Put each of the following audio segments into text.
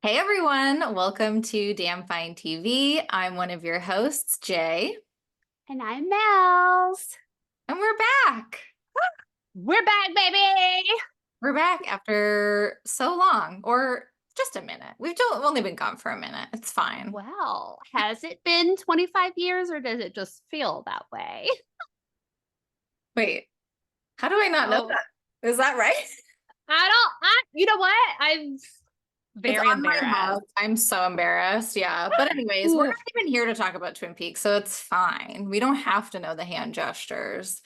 Hey everyone, welcome to Damn Fine TV. I'm one of your hosts, Jay, And I'm Mel's. and we're back. We're back, baby. We're back after so long, or just a minute. We've only been gone for a minute. It's fine. Well, has it been 25 years or does it just feel that way? Wait, how do I not know Oh, that? Is that right? you know what? I'm It's very on my embarrassed. mug. I'm so embarrassed. Yeah. But anyways, we're Ooh, not even here to talk about Twin Peaks, so it's fine. We don't have to know the hand gestures.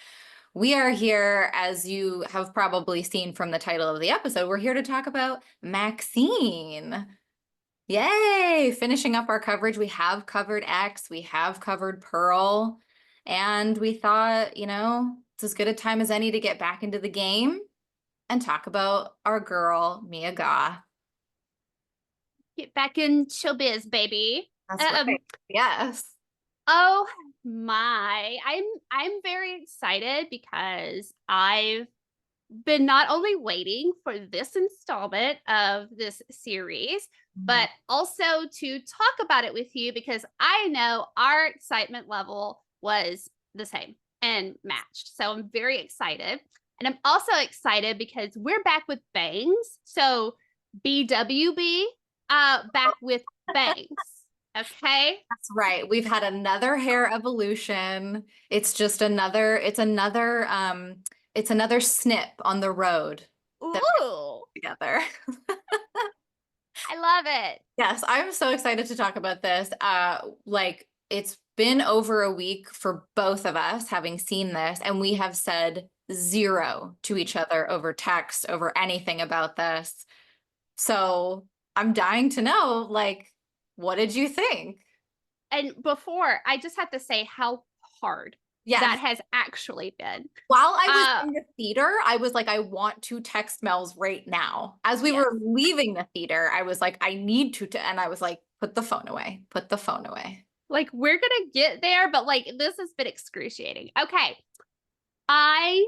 We are here, as you have probably seen from the title of the episode, we're here to talk about Maxxxine. Yay! Finishing up our coverage. We have covered X, we have covered Pearl, and we thought, it's as good a time as any to get back into the game and talk about our girl, Mia Goth. get back in showbiz, baby. That's Um, right. Yes. oh my. I'm very excited because I've been not only waiting for this installment of this series, Mhm. but also to talk about it with you because I know our excitement level was the same and matched. So I'm very excited. And I'm also excited because we're back with bangs. So BWB, back with bangs. Okay. That's right. We've had another hair evolution. It's another snip on the road that Ooh, we're together. I love it. Yes, I'm so excited to talk about this. Like it's been over a week for both of us having seen this, and we have said zero to each other over text, over anything about this. So I'm dying to know, like, what did you think? And before, I just have to say how hard Yes. that has actually been. While I was Uh, in the theater, I was like, I want to text Mel's right now. As we yes. were leaving the theater, I was like, I need to, and I was like, put the phone away, put the phone away. Like we're gonna get there, but like this has been excruciating. Okay. I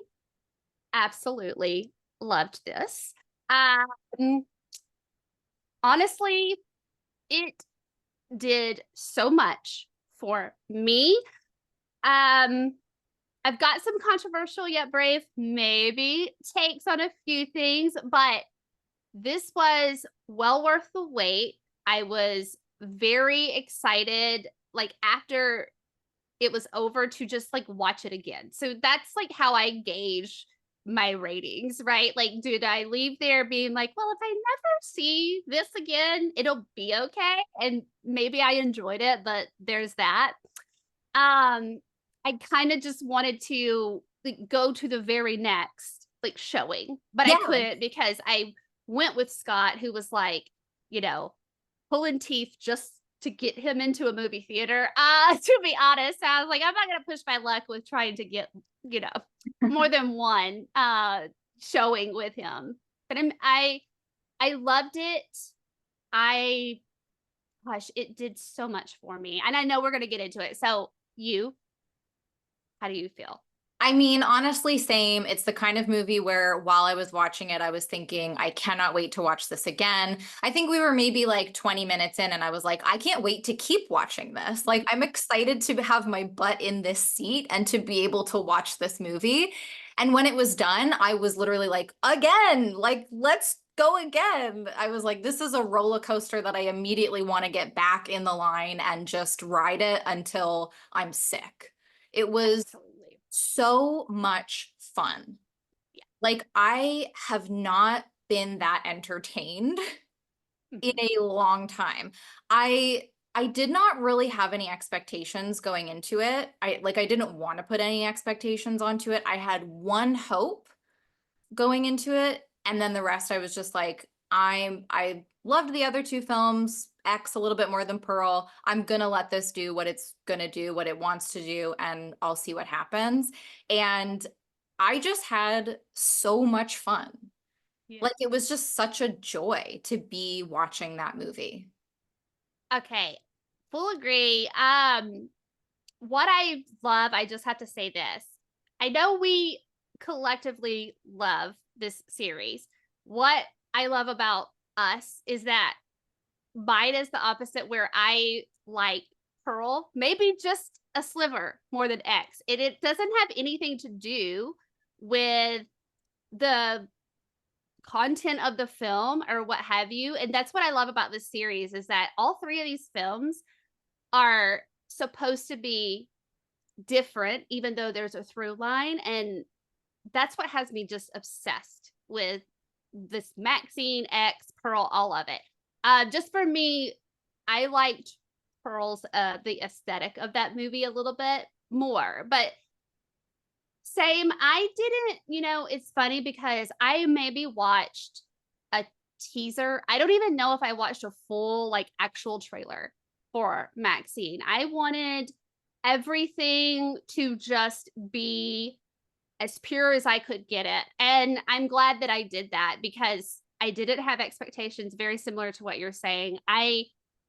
absolutely loved this. Um honestly, it did so much for me. Um I've got some controversial yet brave maybe takes on a few things, but this was well worth the wait. I was very excited, like after it was over, to just like watch it again. So that's like how I gauge my ratings, right? Like, did I leave there being like, well, if I never see this again, it'll be okay. And maybe I enjoyed it, but there's that. I kind of just wanted to like go to the very next like showing, but I Yeah. couldn't because I went with Scott, who was like, you know, pulling teeth just to get him into a movie theater. To be honest, I was like, I'm not gonna push my luck with trying to get, you know, more than one showing with him. But I loved it. I Gosh, it did so much for me. And I know we're gonna get into it. So you, how do you feel? I mean, honestly, same. It's the kind of movie where while I was watching it, I was thinking, I cannot wait to watch this again. I think we were maybe like 20 minutes in, and I was like, I can't wait to keep watching this. Like, I'm excited to have my butt in this seat and to be able to watch this movie. And when it was done, I was literally like, again, like, let's go again. I was like, this is a roller coaster that I immediately want to get back in the line and just ride it until I'm sick. It was Absolutely. so much fun. Yeah. Like, I have not been that entertained in Mhm. a long time. I did not really have any expectations going into it. I didn't want to put any expectations onto it. I had one hope going into it, and then the rest I was just like, I loved the other two films, X a little bit more than Pearl. I'm gonna let this do what it's gonna do, what it wants to do, and I'll see what happens. And I just had so much fun. Yeah. Like it was just such a joy to be watching that movie. Okay. Full agree. What I love, I just have to say this. I know we collectively love this series. What I love about us is that mine is the opposite where I like Pearl, maybe just a sliver more than X. It doesn't have anything to do with the content of the film or what have you. And that's what I love about this series is that all three of these films are supposed to be different, even though there's a through line. And that's what has me just obsessed with this Maxxxine, X, Pearl, all of it. Just for me, I liked Pearl's the aesthetic of that movie a little bit more. But same, I didn't, it's funny because I maybe watched a teaser. I don't even know if I watched a full, like, actual trailer for Maxxxine. I wanted everything to just be as pure as I could get it. And I'm glad that I did that because I didn't have expectations very similar to what you're saying. I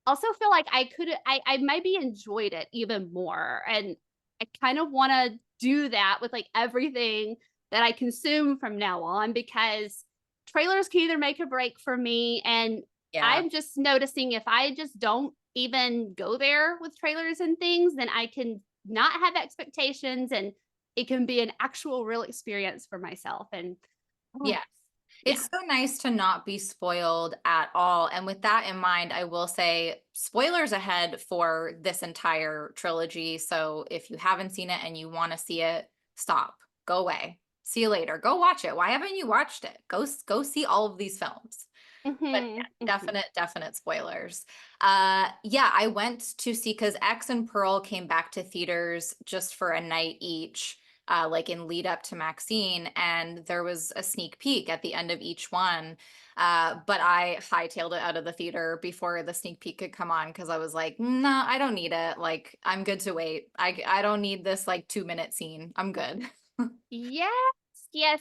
also feel like I maybe enjoyed it even more. And I kind of want to do that with like everything that I consume from now on because trailers can either make or break for me. And Yeah. I'm just noticing if I just don't even go there with trailers and things, then I can not have expectations and it can be an actual real experience for myself. And oh, Yes. yeah. It's so nice to not be spoiled at all. And with that in mind, I will say spoilers ahead for this entire trilogy. So if you haven't seen it and you want to see it, stop, go away. See you later. Go watch it. Why haven't you watched it? Go see all of these films. But Mhm, yeah, mhm. definite spoilers. Yeah, I went to see because X and Pearl came back to theaters just for a night each, like in lead up to Maxine, and there was a sneak peek at the end of each one. But I hightailed it out of the theater before the sneak peek could come on because I was like, no, I don't need it. Like, I'm good to wait. I don't need this like 2 minute scene. I'm good. Yes, yes.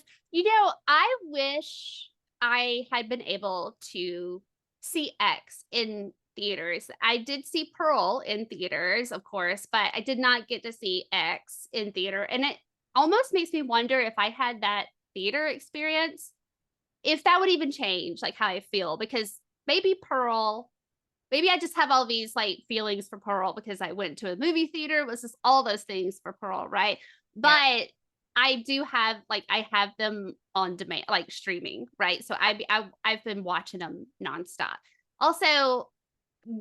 I wish I had been able to see X in theaters. I did see Pearl in theaters, of course, but I did not get to see X in theater. And it almost makes me wonder if I had that theater experience, if that would even change like how I feel because maybe I just have all these like feelings for Pearl because I went to a movie theater, was just all those things for Pearl, right? Yeah. But I do have like I have them on demand, like streaming, right? So I've been watching them nonstop. Also,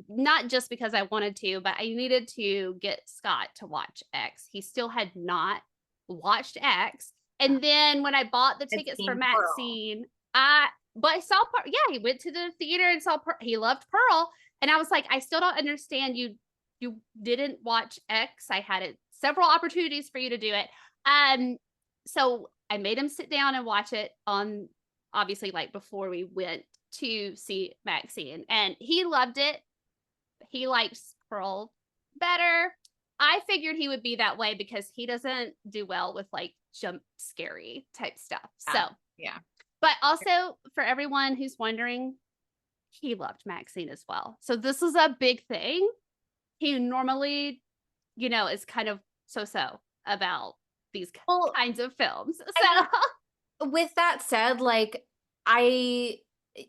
not just because I wanted to, but I needed to get Scott to watch X. He still had not watched X. And then when I bought the It's tickets for seen Pearl. Maxine, I saw Pearl. Yeah, he went to the theater and saw Pearl. He loved Pearl. And I was like, I still don't understand you didn't watch X. I had it several opportunities for you to do it. Um, so I made him sit down and watch it on obviously like before we went to see Maxine. And he loved it. He likes Pearl better. I figured he would be that way because he doesn't do well with like jump scary type stuff. So, Yeah. Yeah. but also for everyone who's wondering, he loved Maxine as well. So this is a big thing. He normally, is kind of so about these Well, kinds of films. I mean, So with that said, like I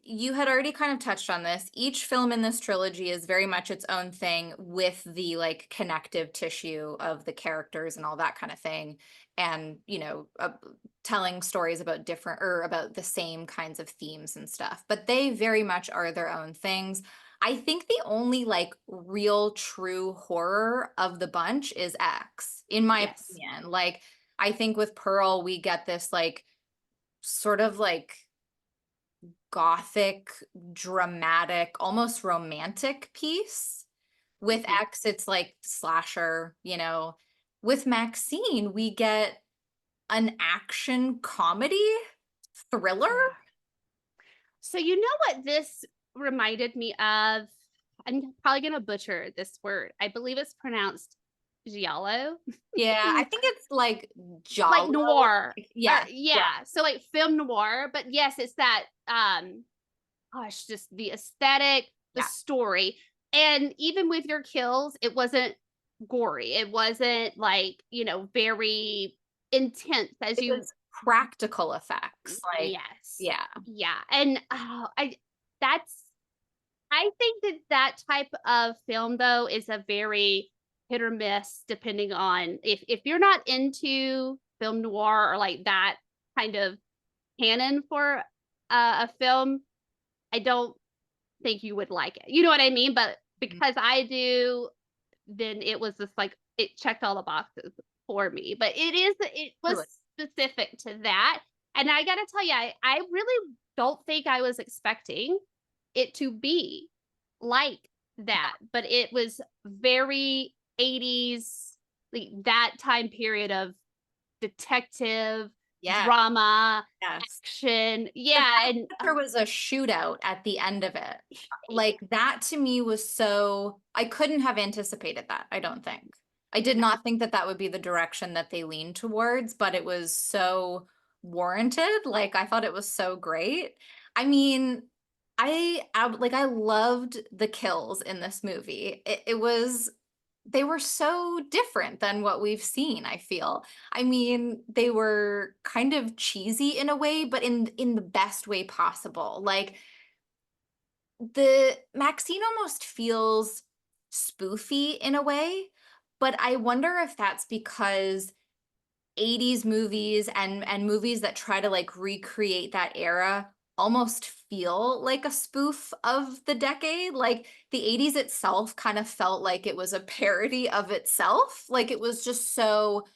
you had already kind of touched on this. Each film in this trilogy is very much its own thing with the like connective tissue of the characters and all that kind of thing. And, telling stories about different or about the same kinds of themes and stuff. But they very much are their own things. I think the only like real true horror of the bunch is X, in my yes. opinion. Like I think with Pearl, we get this like sort of like gothic, dramatic, almost romantic piece. With Mhm. X, it's like slasher, With Maxine, we get an action comedy thriller. Yeah. So you know what this reminded me of? I'm probably gonna butcher this word. I believe it's pronounced giallo. Yeah, I think it's like Like Jalo. noir. Or Yeah, yeah, yeah, so like film noir, but yes, it's that gosh, just the aesthetic, the yeah. story. And even with your kills, it wasn't gory. It wasn't like, very intense as It you was practical effects. Like, yes. yeah, Yeah. And I that's I think that that type of film though is a very hit or miss depending on if you're not into film noir or like that kind of canon for a film, I don't think you would like it. You know what I mean? But because I do, then it was just like it checked all the boxes for me. But it was Totally. specific to that. And I gotta tell you, I really don't think I was expecting it to be like that, but it was very 80s, like that time period of detective Yeah. drama, Yes. action. The Yeah, fact and that there was a shootout at the end of it, like that to me was so, I couldn't have anticipated that, I don't think. I did not think that that would be the direction that they leaned towards, but it was so warranted. Like I thought it was so great. I mean, I loved the kills in this movie. It was, they were so different than what we've seen, I feel. I mean, they were kind of cheesy in a way, but in the best way possible. Like the Maxine almost feels spoofy in a way, but I wonder if that's because 80s movies and movies that try to like recreate that era almost feel like a spoof of the decade. Like the 80s itself kind of felt like it was a parody of itself. Like it was just so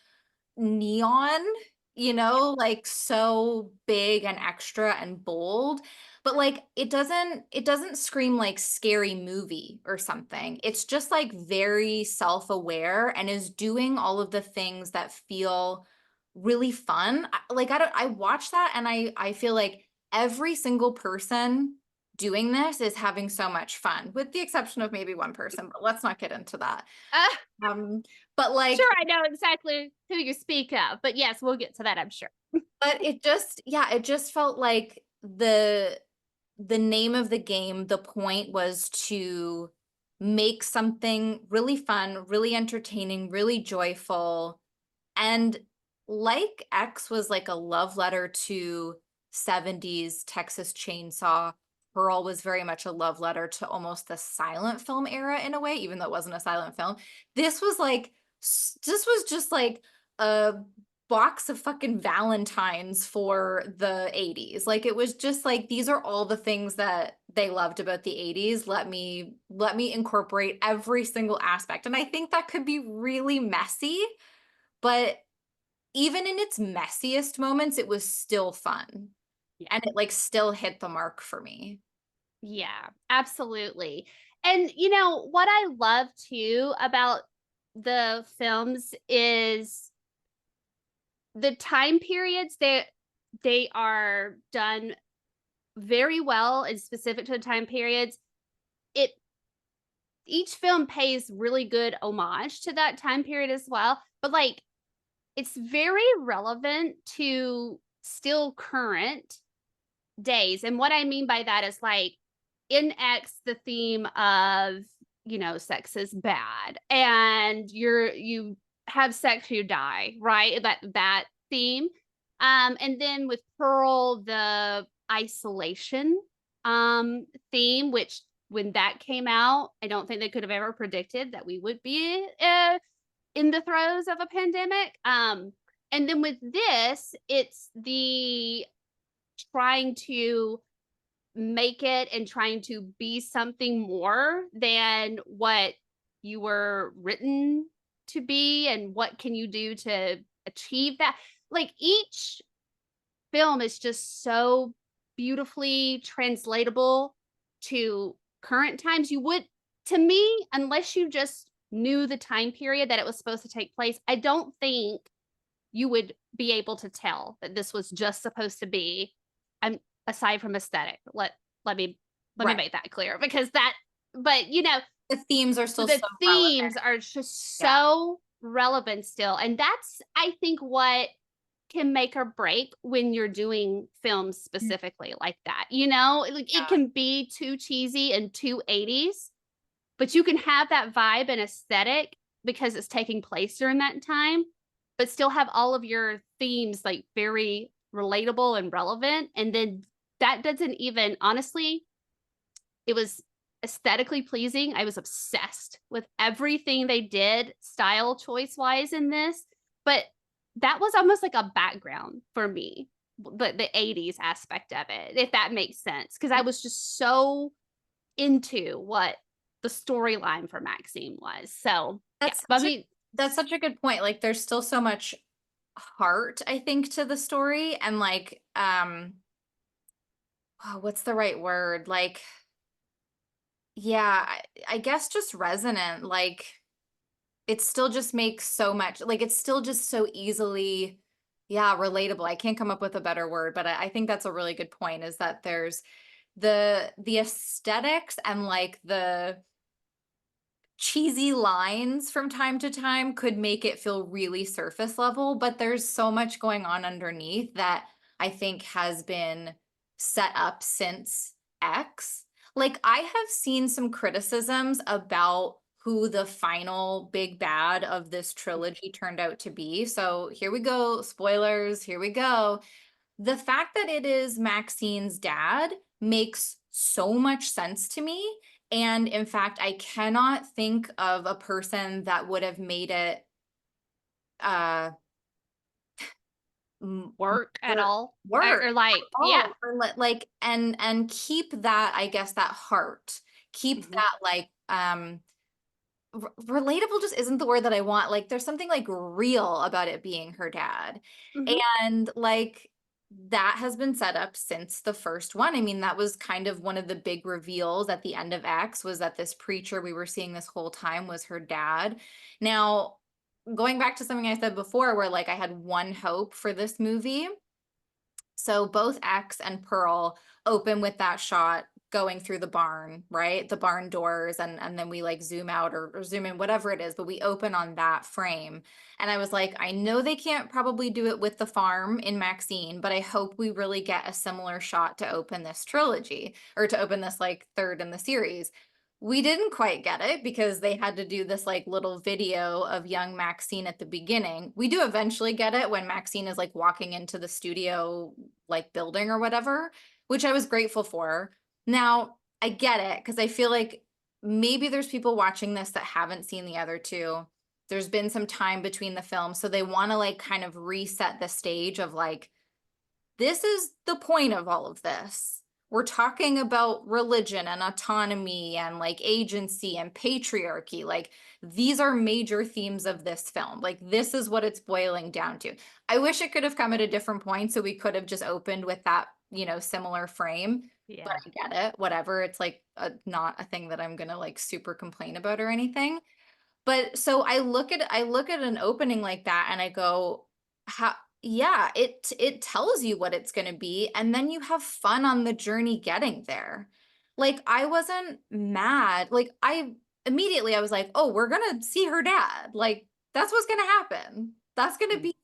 neon, like so big and extra and bold. But like it doesn't scream like scary movie or something. It's just like very self-aware and is doing all of the things that feel really fun. I watch that and I feel like every single person doing this is having so much fun, with the exception of maybe one person, but let's not get into that. uh, Um, but like sure, I know exactly who you speak of. But yes, we'll get to that, I'm sure. But it just, yeah, it just felt like the name of the game, the point was to make something really fun, really entertaining, really joyful. And like X was like a love letter to 70s Texas Chainsaw, Pearl was very much a love letter to almost the silent film era in a way, even though it wasn't a silent film. This was like, this was just like a box of fucking Valentines for the 80s. Like it was just like these are all the things that they loved about the 80s. Let me incorporate every single aspect. And I think that could be really messy, but even in its messiest moments, it was still fun. Yeah. And it like still hit the mark for me. Yeah, absolutely. And you know what I love too about the films is the time periods that they are done very well and specific to the time periods. It Each film pays really good homage to that time period as well, but like it's very relevant to still current days. And what I mean by that is like in X, the theme of, sex is bad and you have sex, you die, right? That theme. And then with Pearl, the isolation theme, which when that came out, I don't think they could have ever predicted that we would be in the throes of a pandemic. And then with this, it's the trying to make it and trying to be something more than what you were written to be and what can you do to achieve that. Like each film is just so beautifully translatable to current times. You would, to me, unless you just knew the time period that it was supposed to take place, I don't think you would be able to tell that this was just supposed to be, um, aside from aesthetic. Let me Right. make that clear because that, but The themes are still the so relevant. themes are just Yeah. so relevant still, and that's I think what can make or break when you're doing films specifically like that. Like it Yeah. can be too cheesy and too 80s, but you can have that vibe and aesthetic because it's taking place during that time, but still have all of your themes like very relatable and relevant. And then that doesn't even, honestly, it was aesthetically pleasing. I was obsessed with everything they did style choice wise in this, but that was almost like a background for me, the 80s aspect of it, if that makes sense. Cause I was just so into what the storyline for Maxine was. So yeah, That's I such a mean, that's such a good point. Like there's still so much heart, I think, to the story and like oh, what's the right word? Like yeah, I guess just resonant. Like it still just makes so much like it's still just so easily yeah, relatable. I can't come up with a better word, but I think that's a really good point is that there's the aesthetics and like the cheesy lines from time to time could make it feel really surface level, but there's so much going on underneath that I think has been set up since X. Like, I have seen some criticisms about who the final big bad of this trilogy turned out to be. So here we go, spoilers, here we go. The fact that it is Maxine's dad makes so much sense to me. And in fact, I cannot think of a person that would have made it uh work at more all work or like, yeah. all or like and keep that, I guess, that heart, keep Mhm, that like relatable just isn't the word that I want. Like there's something like real about it being her dad. mhm, And like that has been set up since the first one. I mean, that was kind of one of the big reveals at the end of X was that this preacher we were seeing this whole time was her dad. Now, going back to something I said before where like I had one hope for this movie, so both X and Pearl open with that shot going through the barn, right? The barn doors, and then we like zoom out or zoom in, whatever it is, but we open on that frame. And I was like, I know they can't probably do it with the farm in Maxine, but I hope we really get a similar shot to open this trilogy or to open this like third in the series. We didn't quite get it because they had to do this like little video of young Maxine at the beginning. We do eventually get it when Maxine is like walking into the studio like building or whatever, which I was grateful for. Now, I get it because I feel like maybe there's people watching this that haven't seen the other two. There's been some time between the films, so they want to like kind of reset the stage of like this is the point of all of this. We're talking about religion and autonomy and like agency and patriarchy. Like these are major themes of this film. Like this is what it's boiling down to. I wish it could have come at a different point so we could have just opened with that, similar frame. But yeah. I get it. Whatever. It's like not a thing that I'm gonna like super complain about or anything. But so I look at an opening like that and I go, how yeah, it tells you what it's going to be and then you have fun on the journey getting there. Like I wasn't mad. Like I immediately I was like, "Oh, we're going to see her dad." Like that's what's going to happen. That's going to Mm, be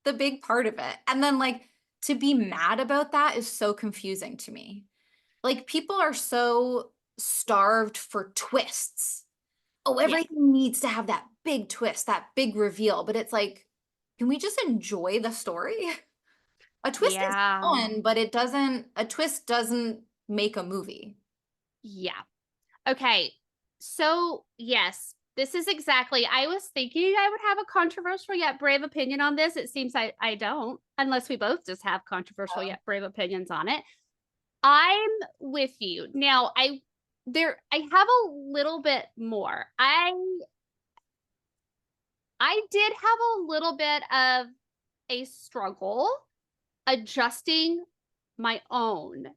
the big part of it. And then like to be mad about that is so confusing to me. Like people are so starved for twists. Oh, yeah. everything needs to have that big twist, that big reveal. But it's like, can we just enjoy the story? A twist is Yeah. fun, but a twist doesn't make a movie. Yeah. Okay. So, yes, this is exactly. I was thinking I would have a controversial yet brave opinion on this. It seems I don't, unless we both just have controversial Oh. yet brave opinions on it. I'm with you. Now, I have a little bit more. I did have a little bit of a struggle adjusting my own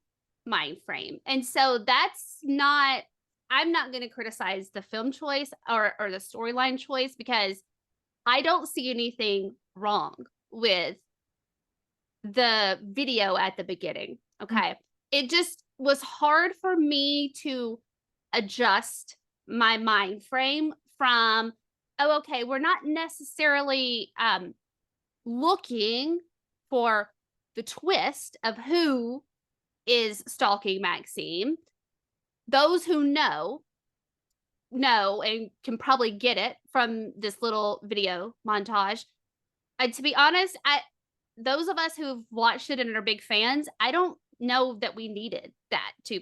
mind frame. And so that's not I'm not going to criticize the film choice or the storyline choice because I don't see anything wrong with the video at the beginning. Mm. Okay. It just was hard for me to adjust my mind frame from, oh, okay, we're not necessarily looking for the twist of who is stalking Maxine. Those who know and can probably get it from this little video montage. And to be honest, I those of us who've watched it and are big fans, I don't know that we needed that to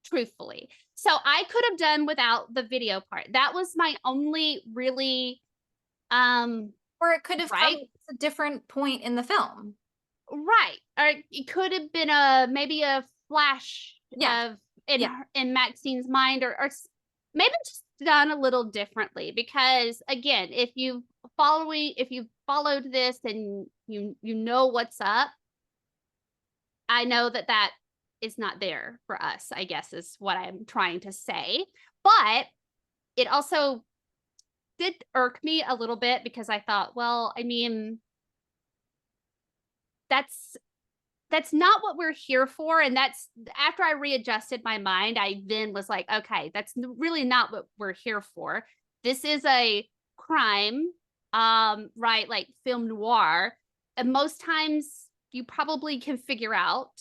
truthfully. So I could have done without the video part. That was my only really Or it could have come right, at a different point in the film. right. Or it could have been a maybe a flash Yeah. of in Yeah. in Maxine's mind, or maybe just done a little differently. Because again, if you've followed this and you know what's up, I know that that is not there for us, I guess is what I'm trying to say. But it also did irk me a little bit because I thought, well, I mean, that's that's not what we're here for. And that's after I readjusted my mind, I then was like, okay, that's really not what we're here for. This is a crime, right? Like film noir. And most times you probably can figure out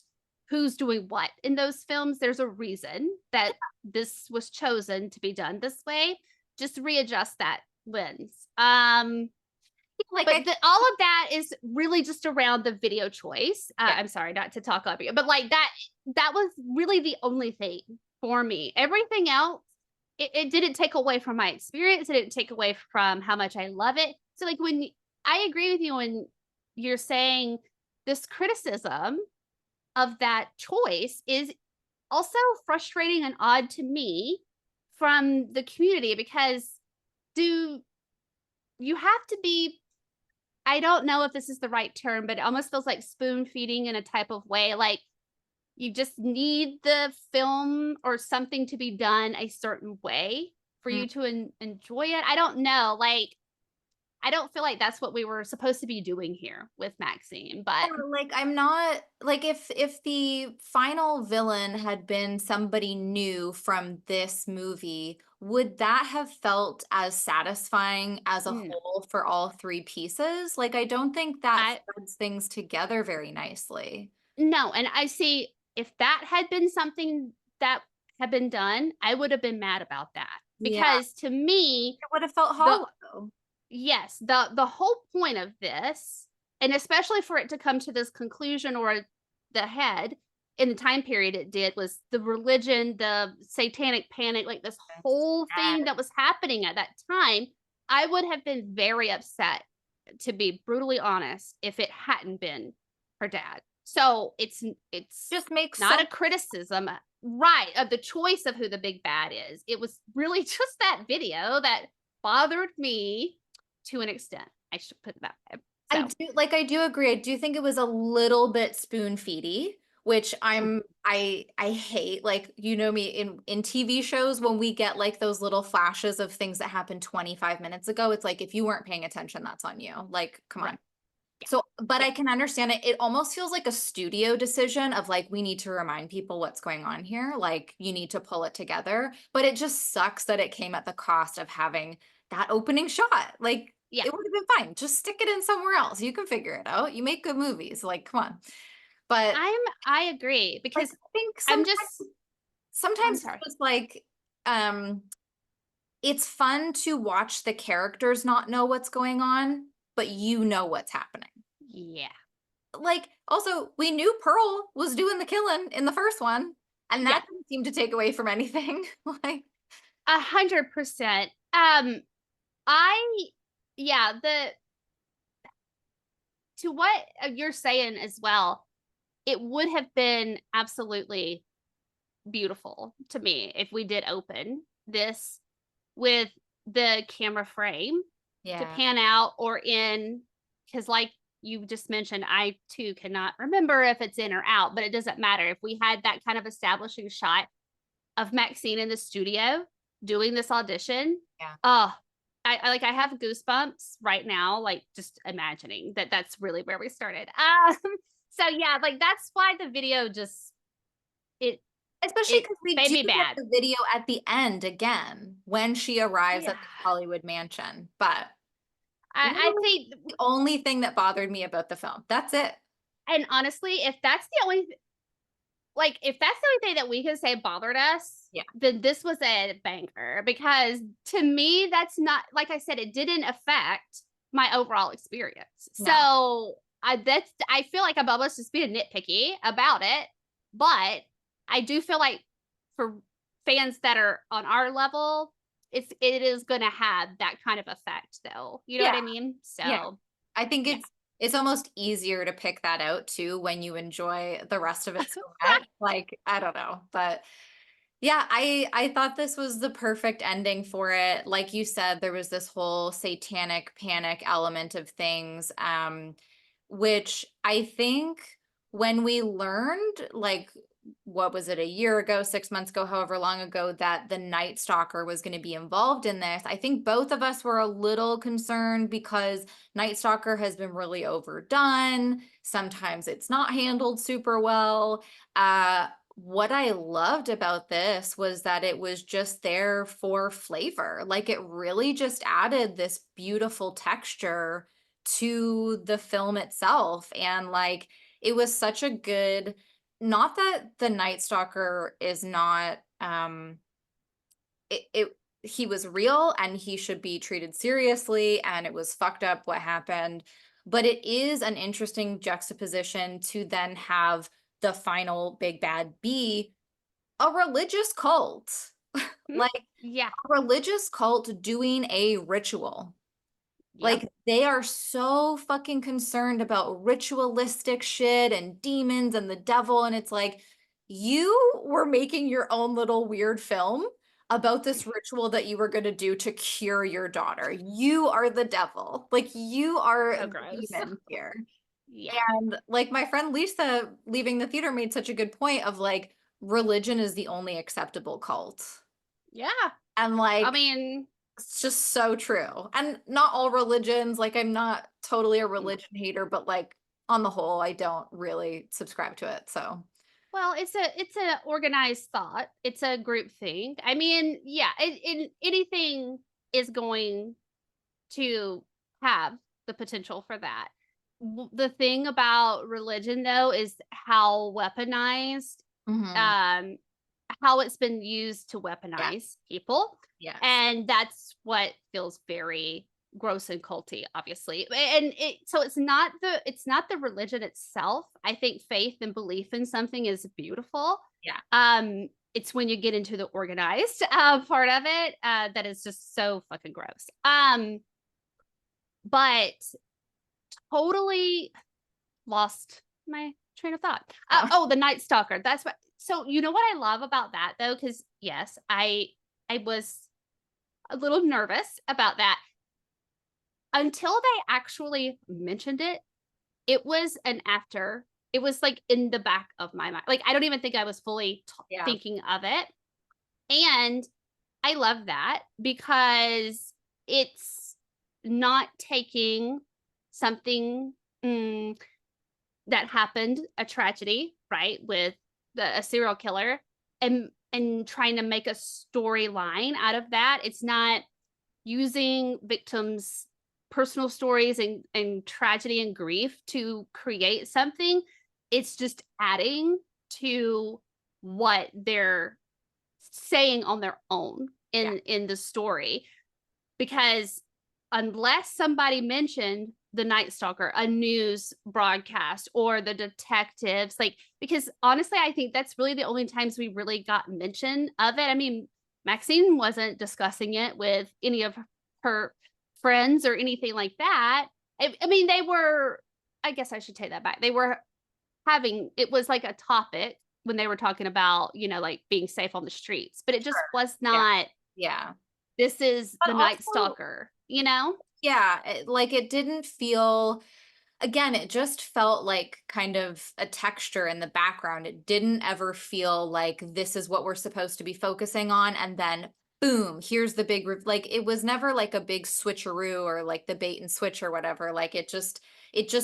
who's doing what in those films. There's a reason that this was chosen to be done this way. Just readjust that lens. Like But I all of that is really just around the video choice. Yeah. I'm sorry, not to talk over you, but like that was really the only thing for me. Everything else, it didn't take away from my experience. It didn't take away from how much I love it. So like when I agree with you when you're saying this criticism of that choice is also frustrating and odd to me from the community, because do you have to be, I don't know if this is the right term, but it almost feels like spoon feeding in a type of way. Like you just need the film or something to be done a certain way for Mm. you to enjoy it. I don't know. Like, I don't feel like that's what we were supposed to be doing here with Maxxine, but Like I'm not like if the final villain had been somebody new from this movie, would that have felt as satisfying as a no, whole for all three pieces? Like I don't think that I, threads things together very nicely. no. And I see if that had been something that had been done, I would have been mad about that, Yeah, because to me, it would have felt the hollow. yes, the whole point of this, and especially for it to come to this conclusion or the head in the time period it did, was the religion, the satanic panic, like this whole thing that was happening at that time. I would have been very upset, to be brutally honest, if it hadn't been her dad. So it's Just makes not so a criticism, right, of the choice of who the big bad is. It was really just that video that bothered me to an extent. I should put it that way. So, I do agree. I do think it was a little bit spoon feedy, which I hate. Like, you know me in TV shows when we get like those little flashes of things that happened 25 minutes ago, it's like if you weren't paying attention, that's on you. Like, come right. on. So, but Yeah. I can understand it. It almost feels like a studio decision of like, we need to remind people what's going on here. Like, you need to pull it together. But it just sucks that it came at the cost of having that opening shot. Like, Yeah. it would have been fine. Just stick it in somewhere else. You can figure it out. You make good movies. Like, come on. But I agree, like, because I think I'm just I'm sometimes it's sorry. just like, um, it's fun to watch the characters not know what's going on, but you know what's happening. Yeah. Like, also, we knew Pearl was doing the killing in the first one, and Yeah. that didn't seem to take away from anything. Like, 100%. I yeah, the to what you're saying as well, it would have been absolutely beautiful to me if we did open this with the camera frame to yeah, pan out or in, because like you just mentioned, I too cannot remember if it's in or out, but it doesn't matter. If we had that kind of establishing shot of Maxxine in the studio doing this audition, yeah. oh, I have goosebumps right now, like just imagining that that's really where we started. So yeah, like that's why the video just it Especially it because we made do me get bad. the video at the end again when she arrives Yeah. at the Hollywood mansion. But I literally think, the only thing that bothered me about the film. That's it. and honestly, if that's the only like if that's the only thing that we can say bothered us, Yeah. then this was a banger, because to me that's not, like I said, it didn't affect my overall experience. No. So I feel like I'm almost just being nitpicky about it, but I do feel like for fans that are on our level, it is gonna have that kind of effect though. You know what Yeah. I mean? Yeah. So I think yeah. it's almost easier to pick that out too when you enjoy the rest of it so much. Like, I don't know, but yeah, I thought this was the perfect ending for it. Like you said, there was this whole satanic panic element of things, which I think when we learned, like, what was it, a year ago, 6 months ago, however long ago, that the Night Stalker was going to be involved in this, I think both of us were a little concerned because Night Stalker has been really overdone. Sometimes it's not handled super well. What I loved about this was that it was just there for flavor. Like it really just added this beautiful texture to the film itself. And like it was such a good, not that the Night Stalker is not it he was real and he should be treated seriously and it was fucked up what happened, but it is an interesting juxtaposition to then have the final big bad be a religious cult. Hmm? Like Yeah. a religious cult doing a ritual. Yep. Like they are so fucking concerned about ritualistic shit and demons and the devil. And it's like, you were making your own little weird film about this ritual that you were going to do to cure your daughter. You are the devil. Like you are So the gross. demon here. Yeah. And like my friend Lisa leaving the theater made such a good point of like, religion is the only acceptable cult. Yeah. And I like, mean, it's just so true. And not all religions, like I'm not totally a mm, religion hater, but like on the whole, I don't really subscribe to it. So, well, it's a organized thought. It's a group thing. I mean, yeah, anything is going to have the potential for that. The thing about religion though is how weaponized, mhm. um, how it's been used to Yeah, weaponize people, yes. and that's what feels very gross and culty, obviously. And it's not the religion itself. I think faith and belief in something is beautiful. Yeah. It's when you get into the organized part of it that is just so fucking gross. But totally lost my train of thought. Oh, Oh, the Night Stalker. That's what. So you know what I love about that though, because yes, I was a little nervous about that until they actually mentioned it. It was an after. It was like in the back of my mind. Like I don't even think I was fully yeah. thinking of it, and I love that because it's not taking something. That happened, a tragedy, right, with a serial killer, and trying to make a storyline out of that. It's not using victims' personal stories and tragedy and grief to create something. It's just adding to what they're saying on their own Yeah. in the story, because unless somebody mentioned the Night Stalker, a news broadcast, or the detectives, like, because honestly, I think that's really the only times we really got mention of it. I mean, Maxine wasn't discussing it with any of her friends or anything like that. I mean, they were, I guess I should take that back. They were having, it was like a topic when they were talking about, like being safe on the streets, but it just Sure. was Yeah. not, Yeah. this is But the Night also, Stalker, you know? yeah, like it didn't feel, again, it just felt like kind of a texture in the background. It didn't ever feel like this is what we're supposed to be focusing on. And then boom, here's the big, like it was never like a big switcheroo or like the bait and switch or whatever. Like it just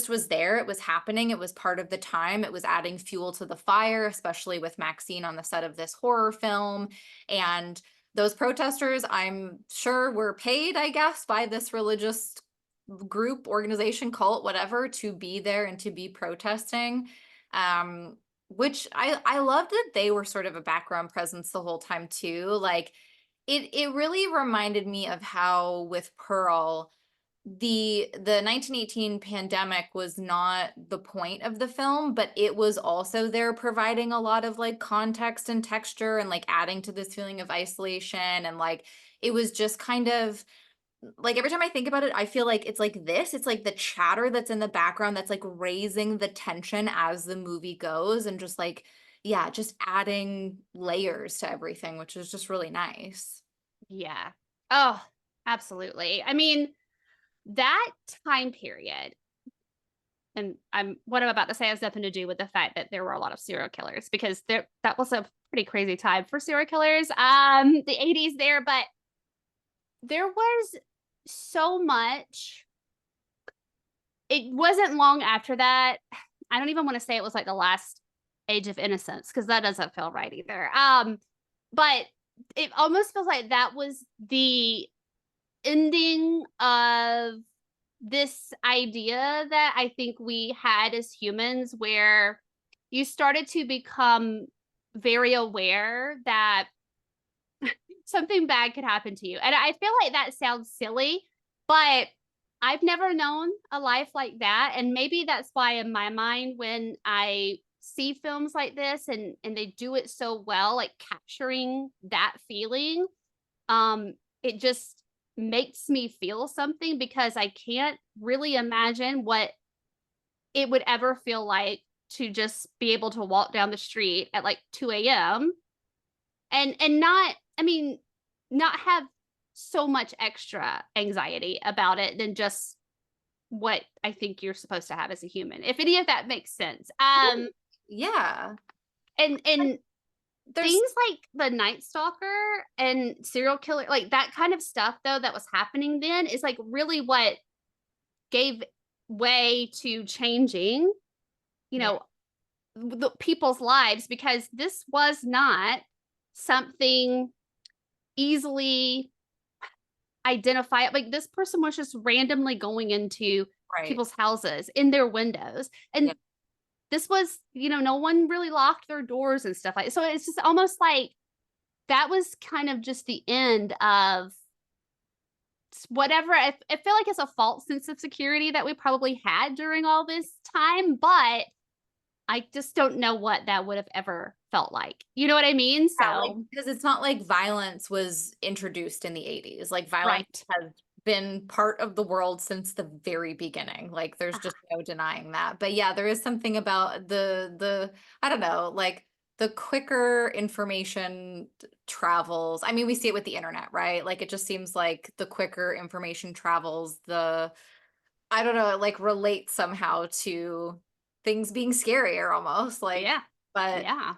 was there. It was happening. It was part of the time. It was adding fuel to the fire, especially with Maxine on the set of this horror film. And those protesters, I'm sure, were paid, I guess, by this religious group, organization, cult, whatever, to be there and to be protesting. Which I loved that they were sort of a background presence the whole time too. Like it really reminded me of how with Pearl the 1918 pandemic was not the point of the film, but it was also there providing a lot of like context and texture and like adding to this feeling of isolation. And like it was just kind of like every time I think about it, I feel like it's like this. It's like the chatter that's in the background that's like raising the tension as the movie goes, and just like, yeah, just adding layers to everything, which is just really nice. Yeah. Oh, absolutely. I mean, that time period, and what I'm about to say has nothing to do with the fact that there were a lot of serial killers, because that was a pretty crazy time for serial killers. The 80s there, but there was so much. It wasn't long after that. I don't even want to say it was like the last age of innocence, because that doesn't feel right either. But it almost feels like that was the ending of this idea that I think we had as humans, where you started to become very aware that something bad could happen to you. And I feel like that sounds silly, but I've never known a life like that. And maybe that's why, in my mind, when I see films like this, and they do it so well, like capturing that feeling, it just makes me feel something, because I can't really imagine what it would ever feel like to just be able to walk down the street at like 2 a.m. and not, I mean, not have so much extra anxiety about it than just what I think you're supposed to have as a human, if any of that makes sense. Yeah. And There's things like the Night Stalker and serial killer, like that kind of stuff, though, that was happening then, is like really what gave way to changing, you yeah, know, the people's lives, because this was not something easily identify. Like, this person was just randomly going into right. people's houses in their windows, Yeah. and this was, no one really locked their doors and stuff like. So it's just almost like that was kind of just the end of whatever. I feel like it's a false sense of security that we probably had during all this time, but I just don't know what that would have ever felt like. You know what I mean? Yeah, like, So, because it's not like violence was introduced in the 80s. Like violence right. has been part of the world since the very beginning. Like there's Uh-huh. just no denying that. But yeah, there is something about the I don't know, like the quicker information travels. I mean, we see it with the internet, right? Like it just seems like the quicker information travels, the I don't know, it like relates somehow to things being scarier almost like, Yeah. but Yeah.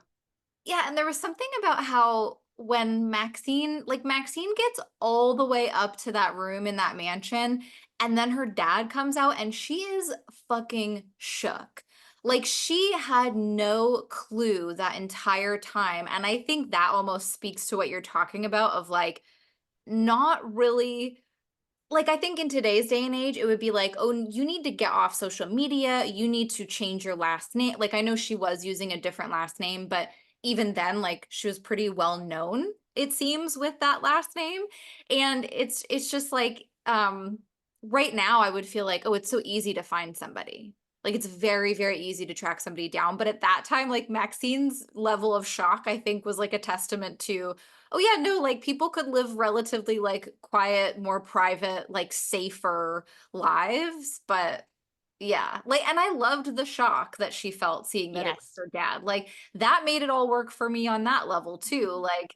yeah, and there was something about how when Maxine gets all the way up to that room in that mansion, and then her dad comes out and she is fucking shook. Like she had no clue that entire time. And I think that almost speaks to what you're talking about of like not really like, I think in today's day and age, it would be like, "Oh, you need to get off social media. You need to change your last name." Like, I know she was using a different last name, but even then, like, she was pretty well known, it seems, with that last name. And it's just like, right now, I would feel like, "Oh, it's so easy to find somebody." Like, it's very, very easy to track somebody down. But at that time, like, Maxine's level of shock, I think, was like a testament to, oh yeah, no, like people could live relatively like quiet, more private, like safer lives, but yeah. Like and I loved the shock that she felt seeing that it was Yes. her dad. Like that made it all work for me on that level too. Like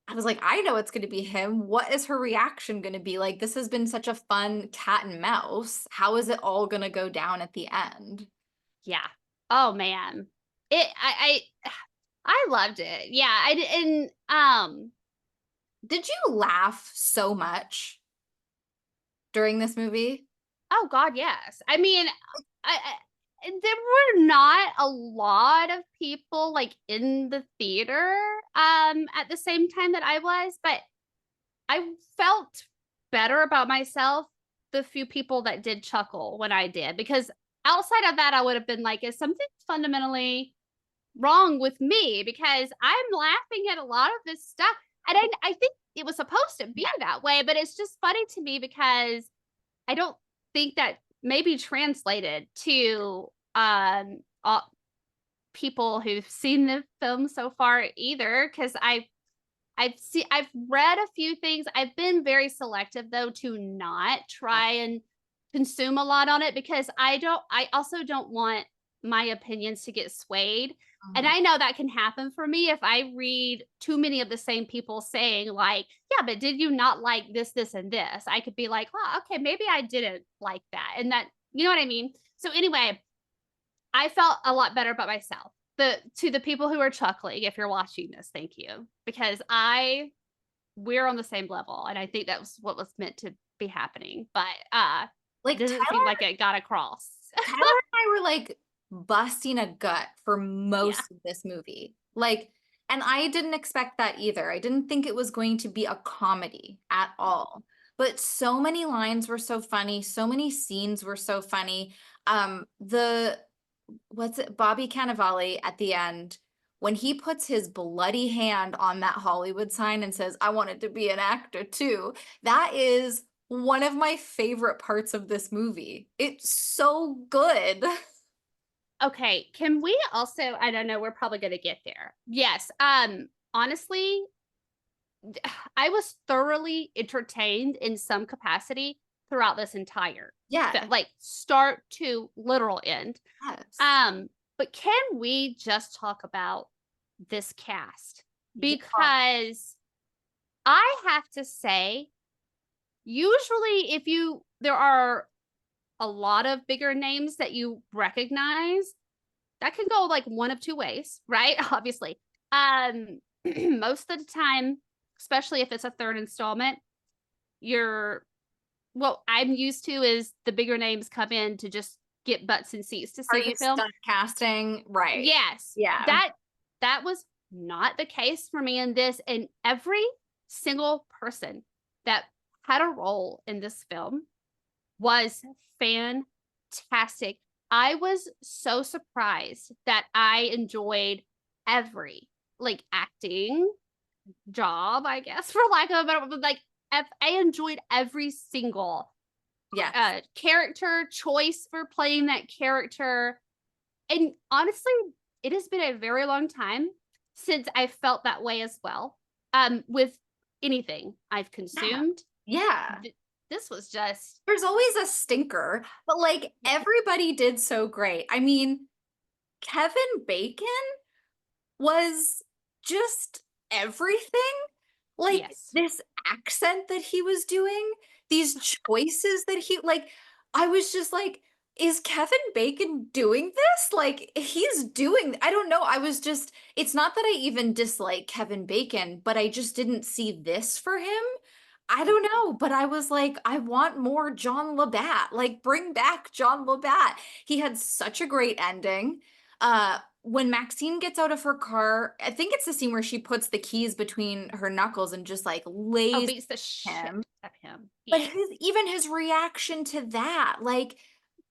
I was like, I know it's going to be him. What is her reaction going to be? Like this has been such a fun cat and mouse. How is it all going to go down at the end? Yeah. Oh man. I loved it. Yeah. And Did you laugh so much during this movie? oh god, yes. I mean, there were not a lot of people like in the theater at the same time that I was, but I felt better about myself the few people that did chuckle when I did, because outside of that I would have been like, is something fundamentally wrong with me, because I'm laughing at a lot of this stuff. And I think it was supposed to be Yeah. that way, but it's just funny to me because I don't think that maybe translated to all people who've seen the film so far either, because I've read a few things. I've been very selective though to not try and consume a lot on it, because I also don't want my opinions to get swayed. And Mhm. I know that can happen for me if I read too many of the same people saying like, yeah, but did you not like this, this, and this? I could be like, well, okay, maybe I didn't like that. And that, you know what I mean? So anyway, I felt a lot better about myself. To the people who are chuckling, if you're watching this, thank you. Because we're on the same level, and I think that was what was meant to be happening. But it Like doesn't seem like it got across. Tyler and I were like busting a gut for Yeah. most of this movie. Like, and I didn't expect that either. I didn't think it was going to be a comedy at all. But so many lines were so funny, so many scenes were so funny. The what's it, Bobby Cannavale at the end, when he puts his bloody hand on that Hollywood sign and says, I wanted to be an actor too, that is one of my favorite parts of this movie. It's so good. Okay, can we also, I don't know, we're probably gonna get there. Yes. Honestly, I was thoroughly entertained in some capacity throughout this entire Yeah. like start to literal end. Yes. Um, but can we just talk about this cast? Yeah. Because I have to say, usually if there are a lot of bigger names that you recognize, that can go like one of two ways, right? Obviously. Most of the time, especially if it's a third installment, you're what I'm used to is the bigger names come in to just get butts and seats to Are see the you film. stunt casting? Right. Yes, Yeah. that was not the case for me in this, and every single person that had a role in this film was fantastic. I was so surprised that I enjoyed every like acting job, I guess, for lack of a better, but like I enjoyed every single Yes. character choice for playing that character. And honestly, it has been a very long time since I felt that way as well. With anything I've Yeah. consumed, Yeah. this was just There's always a stinker, but like yeah, everybody did so great. I mean, Kevin Bacon was just everything. Like yes, this accent that he was doing, these choices that like, I was just like, is Kevin Bacon doing this? Like, he's doing, I don't know. I was just, it's not that I even dislike Kevin Bacon, but I just didn't see this for him. I don't know, but I was like, I want more John Labatt. Like, bring back John Labatt. He had such a great ending. When Maxine gets out of her car, I think it's the scene where she puts the keys between her knuckles and just like oh, lays beats the shit him. out of him. But Yeah, his reaction to that, like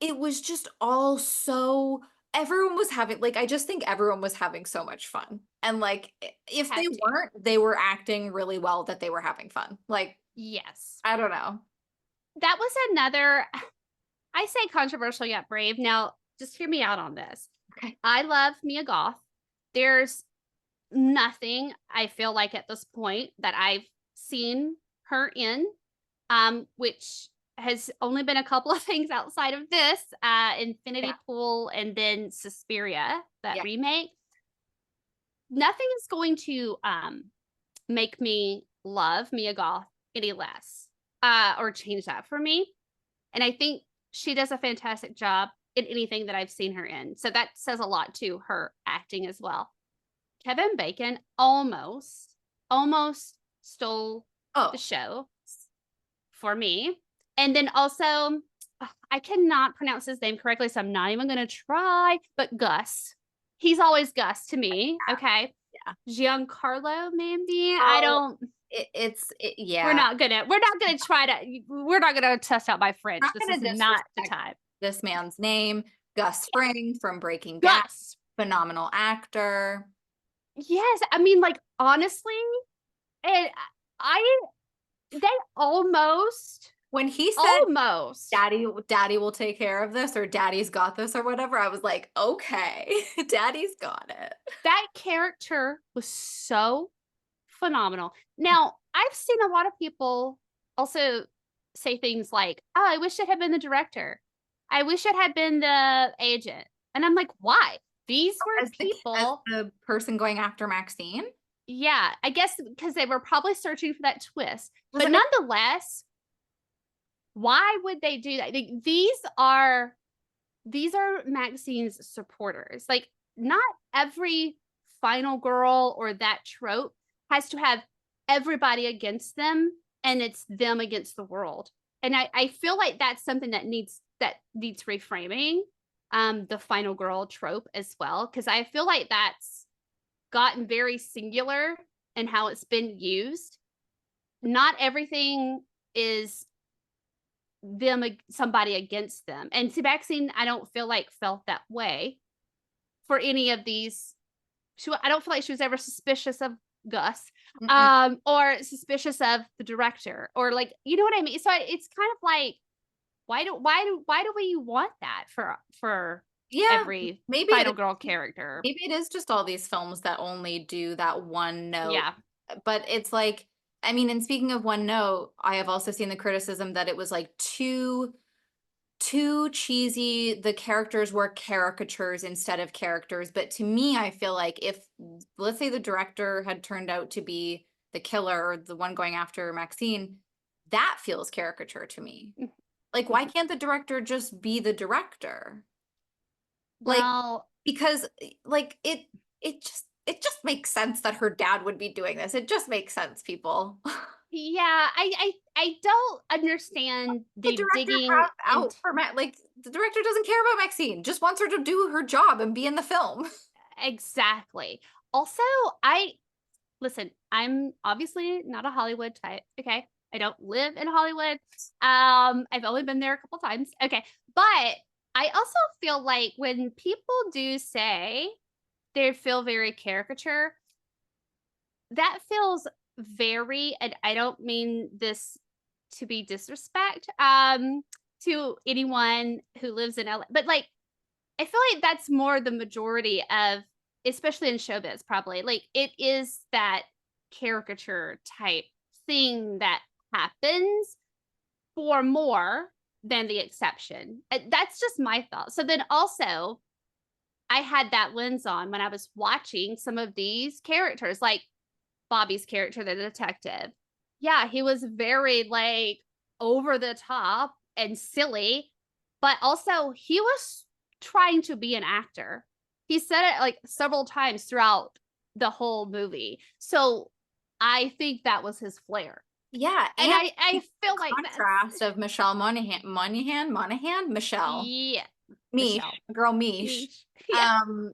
it was just all so everyone was having like I just think everyone was having so much fun. And like if they had to. weren't, they were acting really well that they were having fun. Like, Yes, I don't know. that was another. I say controversial yet brave. Now, just hear me out on this. Okay. I love Mia Goth. There's nothing I feel like at this point that I've seen her in, which has only been a couple of things outside of this, Yeah. Infinity Pool and then Suspiria, that Yeah. remake. Nothing is going to make me love Mia Goth any less, or change that for me. And I think she does a fantastic job in anything that I've seen her in. So that says a lot to her acting as well. Kevin Bacon almost stole the Oh, show for me. And then also, I cannot pronounce his name correctly, so I'm not even going to try, but Gus. He's always Gus to me. Okay. yeah. Giancarlo, maybe. I Oh, don't. yeah. We're not gonna test out my French. Not This gonna is not the disrespect time. this man's name. Gus Fring from Breaking Bad, Gus. phenomenal actor. Yes, I mean, like honestly, and I they almost. When he said, Almost. Daddy will take care of this," or "Daddy's got this," or whatever, I was like, "Okay, Daddy's got it." That character was so phenomenal. Now, I've seen a lot of people also say things like, "Oh, I wish it had been the director. I wish it had been the agent." And I'm like, "Why? These were As people." the person going after Maxine? Yeah, I guess because they were probably searching for that twist. Does But it make nonetheless, why would they do that? These are Maxine's supporters. Like, not every final girl or that trope has to have everybody against them and it's them against the world. And I feel like that's something that needs reframing, the final girl trope as well. Cause I feel like that's gotten very singular in how it's been used. Not everything is somebody against them. And Sebastian, I don't feel like felt that way for any of these. I don't feel like she was ever suspicious of Gus, Mm-mm. or suspicious of the director, or like, you know what I mean. So it's kind of like, why do we want that for Yeah, every maybe it final girl is. character? Maybe it is just all these films that only do that one note, Yeah. but it's like, I mean, and speaking of one note, I have also seen the criticism that it was, like, too cheesy, the characters were caricatures instead of characters, but to me, I feel like if, let's say the director had turned out to be the killer or the one going after Maxine, that feels caricature to me. Like, why can't the director just be the director? Like, Well, because, like, it just makes sense that her dad would be doing this. It just makes sense, people. yeah, I don't understand The the director digging has out into. for like, the director doesn't care about Maxine, just wants her to do her job and be in the film. Exactly. Also, I listen, I'm obviously not a Hollywood type, okay? I don't live in Hollywood. I've only been there a couple times. Okay. But I also feel like when people do say they feel very caricature, that feels very, and I don't mean this to be disrespect to anyone who lives in LA, but like I feel like that's more the majority of, especially in showbiz, probably. Like it is that caricature type thing that happens for more than the exception. That's just my thought. So then also, I had that lens on when I was watching some of these characters, like Bobby's character, the detective. Yeah, he was very like over the top and silly, but also he was trying to be an actor. He said it like several times throughout the whole movie. So I think that was his flair. Yeah, And and I the feel like that's contrast of Michelle Monaghan? Michelle. yeah, Michelle. Mish, girl Mish, Niche. Yeah. um,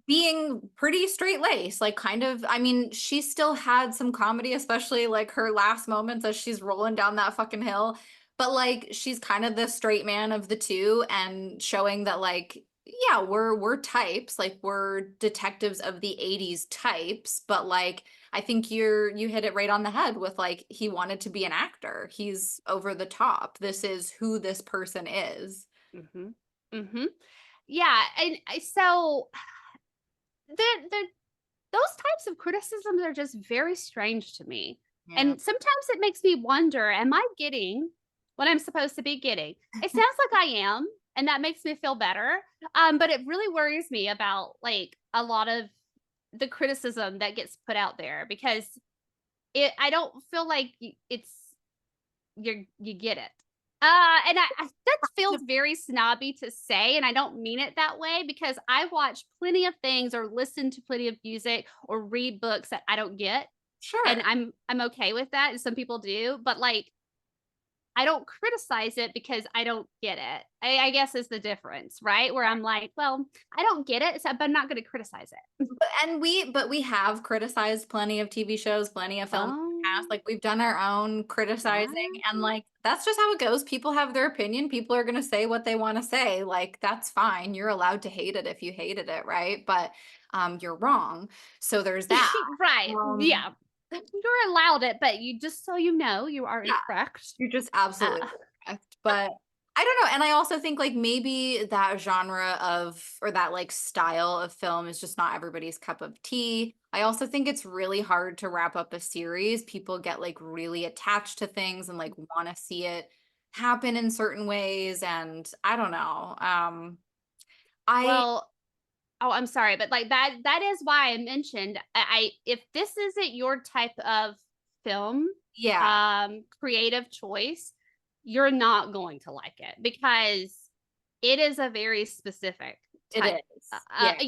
being pretty straight laced, like kind of, I mean, she still had some comedy, especially like her last moments as she's rolling down that fucking hill. But like she's kind of the straight man of the two and showing that like, yeah, we're types, like we're detectives of the 80s types, but like I think you hit it right on the head with like he wanted to be an actor. He's over the top. This is who this person is. Mhm. Mhm. Yeah, and so the those types of criticisms are just very strange to me. Yeah. And sometimes it makes me wonder, am I getting what I'm supposed to be getting? It sounds like I am, and that makes me feel better. But it really worries me about like a lot of the criticism that gets put out there because I don't feel like you get it. And that feels very snobby to say, and I don't mean it that way because I watch plenty of things or listen to plenty of music or read books that I don't get, and Sure. I'm okay with that, and some people do, but like I don't criticize it because I don't get it. I guess is the difference, right? Where I'm like, well, I don't get it, so, but I'm not going to criticize it. But we have criticized plenty of TV shows, plenty of films in the past. Um, Like we've done our own criticizing right. and like that's just how it goes. People have their opinion. People are going to say what they want to say. Like that's fine. You're allowed to hate it if you hated it, right? But you're wrong. So there's that. Right. Um Yeah. You're allowed it, but you just so you know, you are Yeah, incorrect. you're just Uh, absolutely correct. But I don't know. And I also think like maybe that genre of or that like style of film is just not everybody's cup of tea. I also think it's really hard to wrap up a series. People get like really attached to things and like want to see it happen in certain ways. And I don't know. I well, oh, I'm sorry, but like that is why I mentioned I if this isn't your type of film, yeah, creative choice, you're not going to like it because it is a very specific it type, is.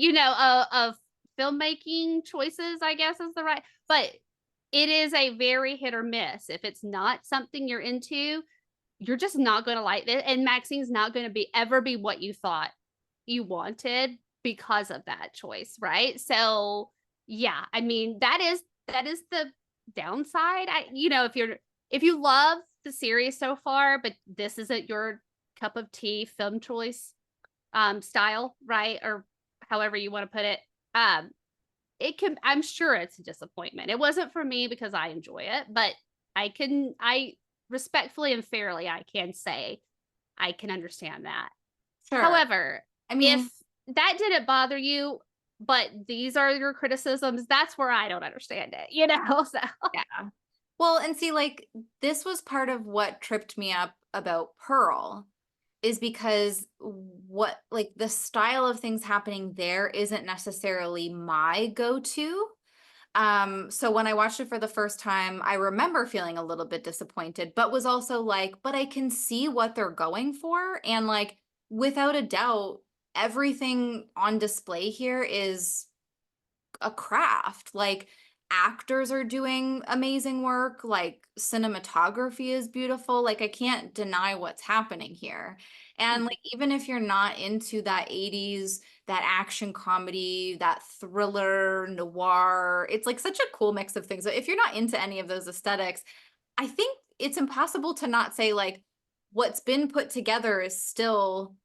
Yeah, of filmmaking choices, I guess is the right, but it is a very hit or miss. If it's not something you're into, you're just not going to like it. And Maxine's not going to be ever be what you thought you wanted because of that choice, right? So yeah, I mean that is the downside. If you love the series so far, but this isn't your cup of tea film choice style, right? Or however you want to put it. Um I'm sure it's a disappointment. It wasn't for me because I enjoy it, but I respectfully and fairly I can say I can understand that. sure. However, I if mean, that didn't bother you, but these are your criticisms, that's where I don't understand it, So yeah. Well, and see, like, this was part of what tripped me up about Pearl is because what, like, the style of things happening there isn't necessarily my go-to. So when I watched it for the first time, I remember feeling a little bit disappointed, but was also like, but I can see what they're going for. And like, without a doubt, everything on display here is a craft. Like actors are doing amazing work, like cinematography is beautiful. Like I can't deny what's happening here. And Mhm. like even if you're not into that 80s, that action comedy, that thriller, noir, it's like such a cool mix of things. So if you're not into any of those aesthetics, I think it's impossible to not say like what's been put together is still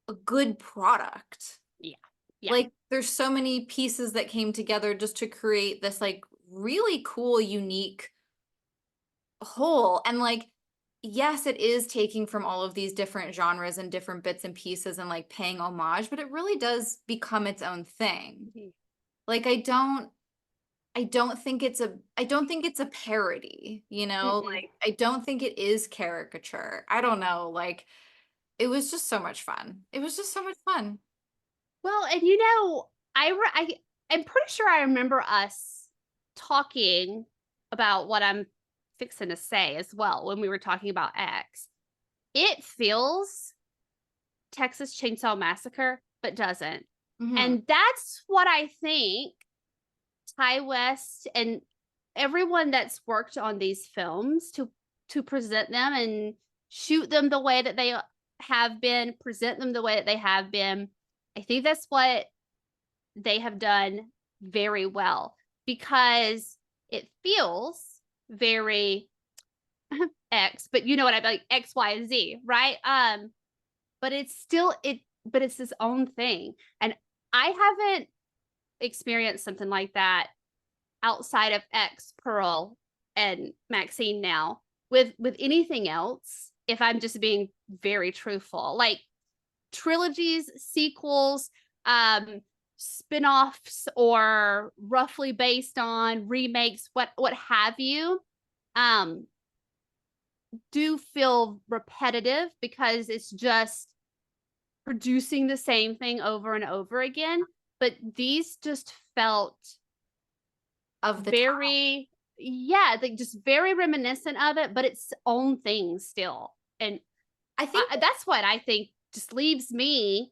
a good product. Yeah. Yeah. Like there's so many pieces that came together just to create this like really cool, unique whole. And like, yes, it is taking from all of these different genres and different bits and pieces and like paying homage, but it really does become its own thing. Mhm. Like I don't think it's a parody, you know? Mm-mm. Like I don't think it is caricature. I don't know. Like it was just so much fun. It was just so much fun. Well, and I'm pretty sure I remember us talking about what I'm fixing to say as well when we were talking about X. It feels Texas Chainsaw Massacre, but doesn't. Mhm. And that's what I think Ty West and everyone that's worked on these films to present them and shoot them the way that they have been, present them the way that they have been. I think that's what they have done very well because it feels very X, but you know what I mean, like X, Y, and Z, right? But it's still but it's its own thing. And I haven't experienced something like that outside of X, Pearl, and Maxxine now with anything else, if I'm just being very truthful. Like trilogies, sequels, spin-offs or roughly based on remakes, what have you, um, do feel repetitive because it's just producing the same thing over and over again. But these just felt Of the time. very, yeah, like just very reminiscent of it, but its own thing still. And I think that's what I think just leaves me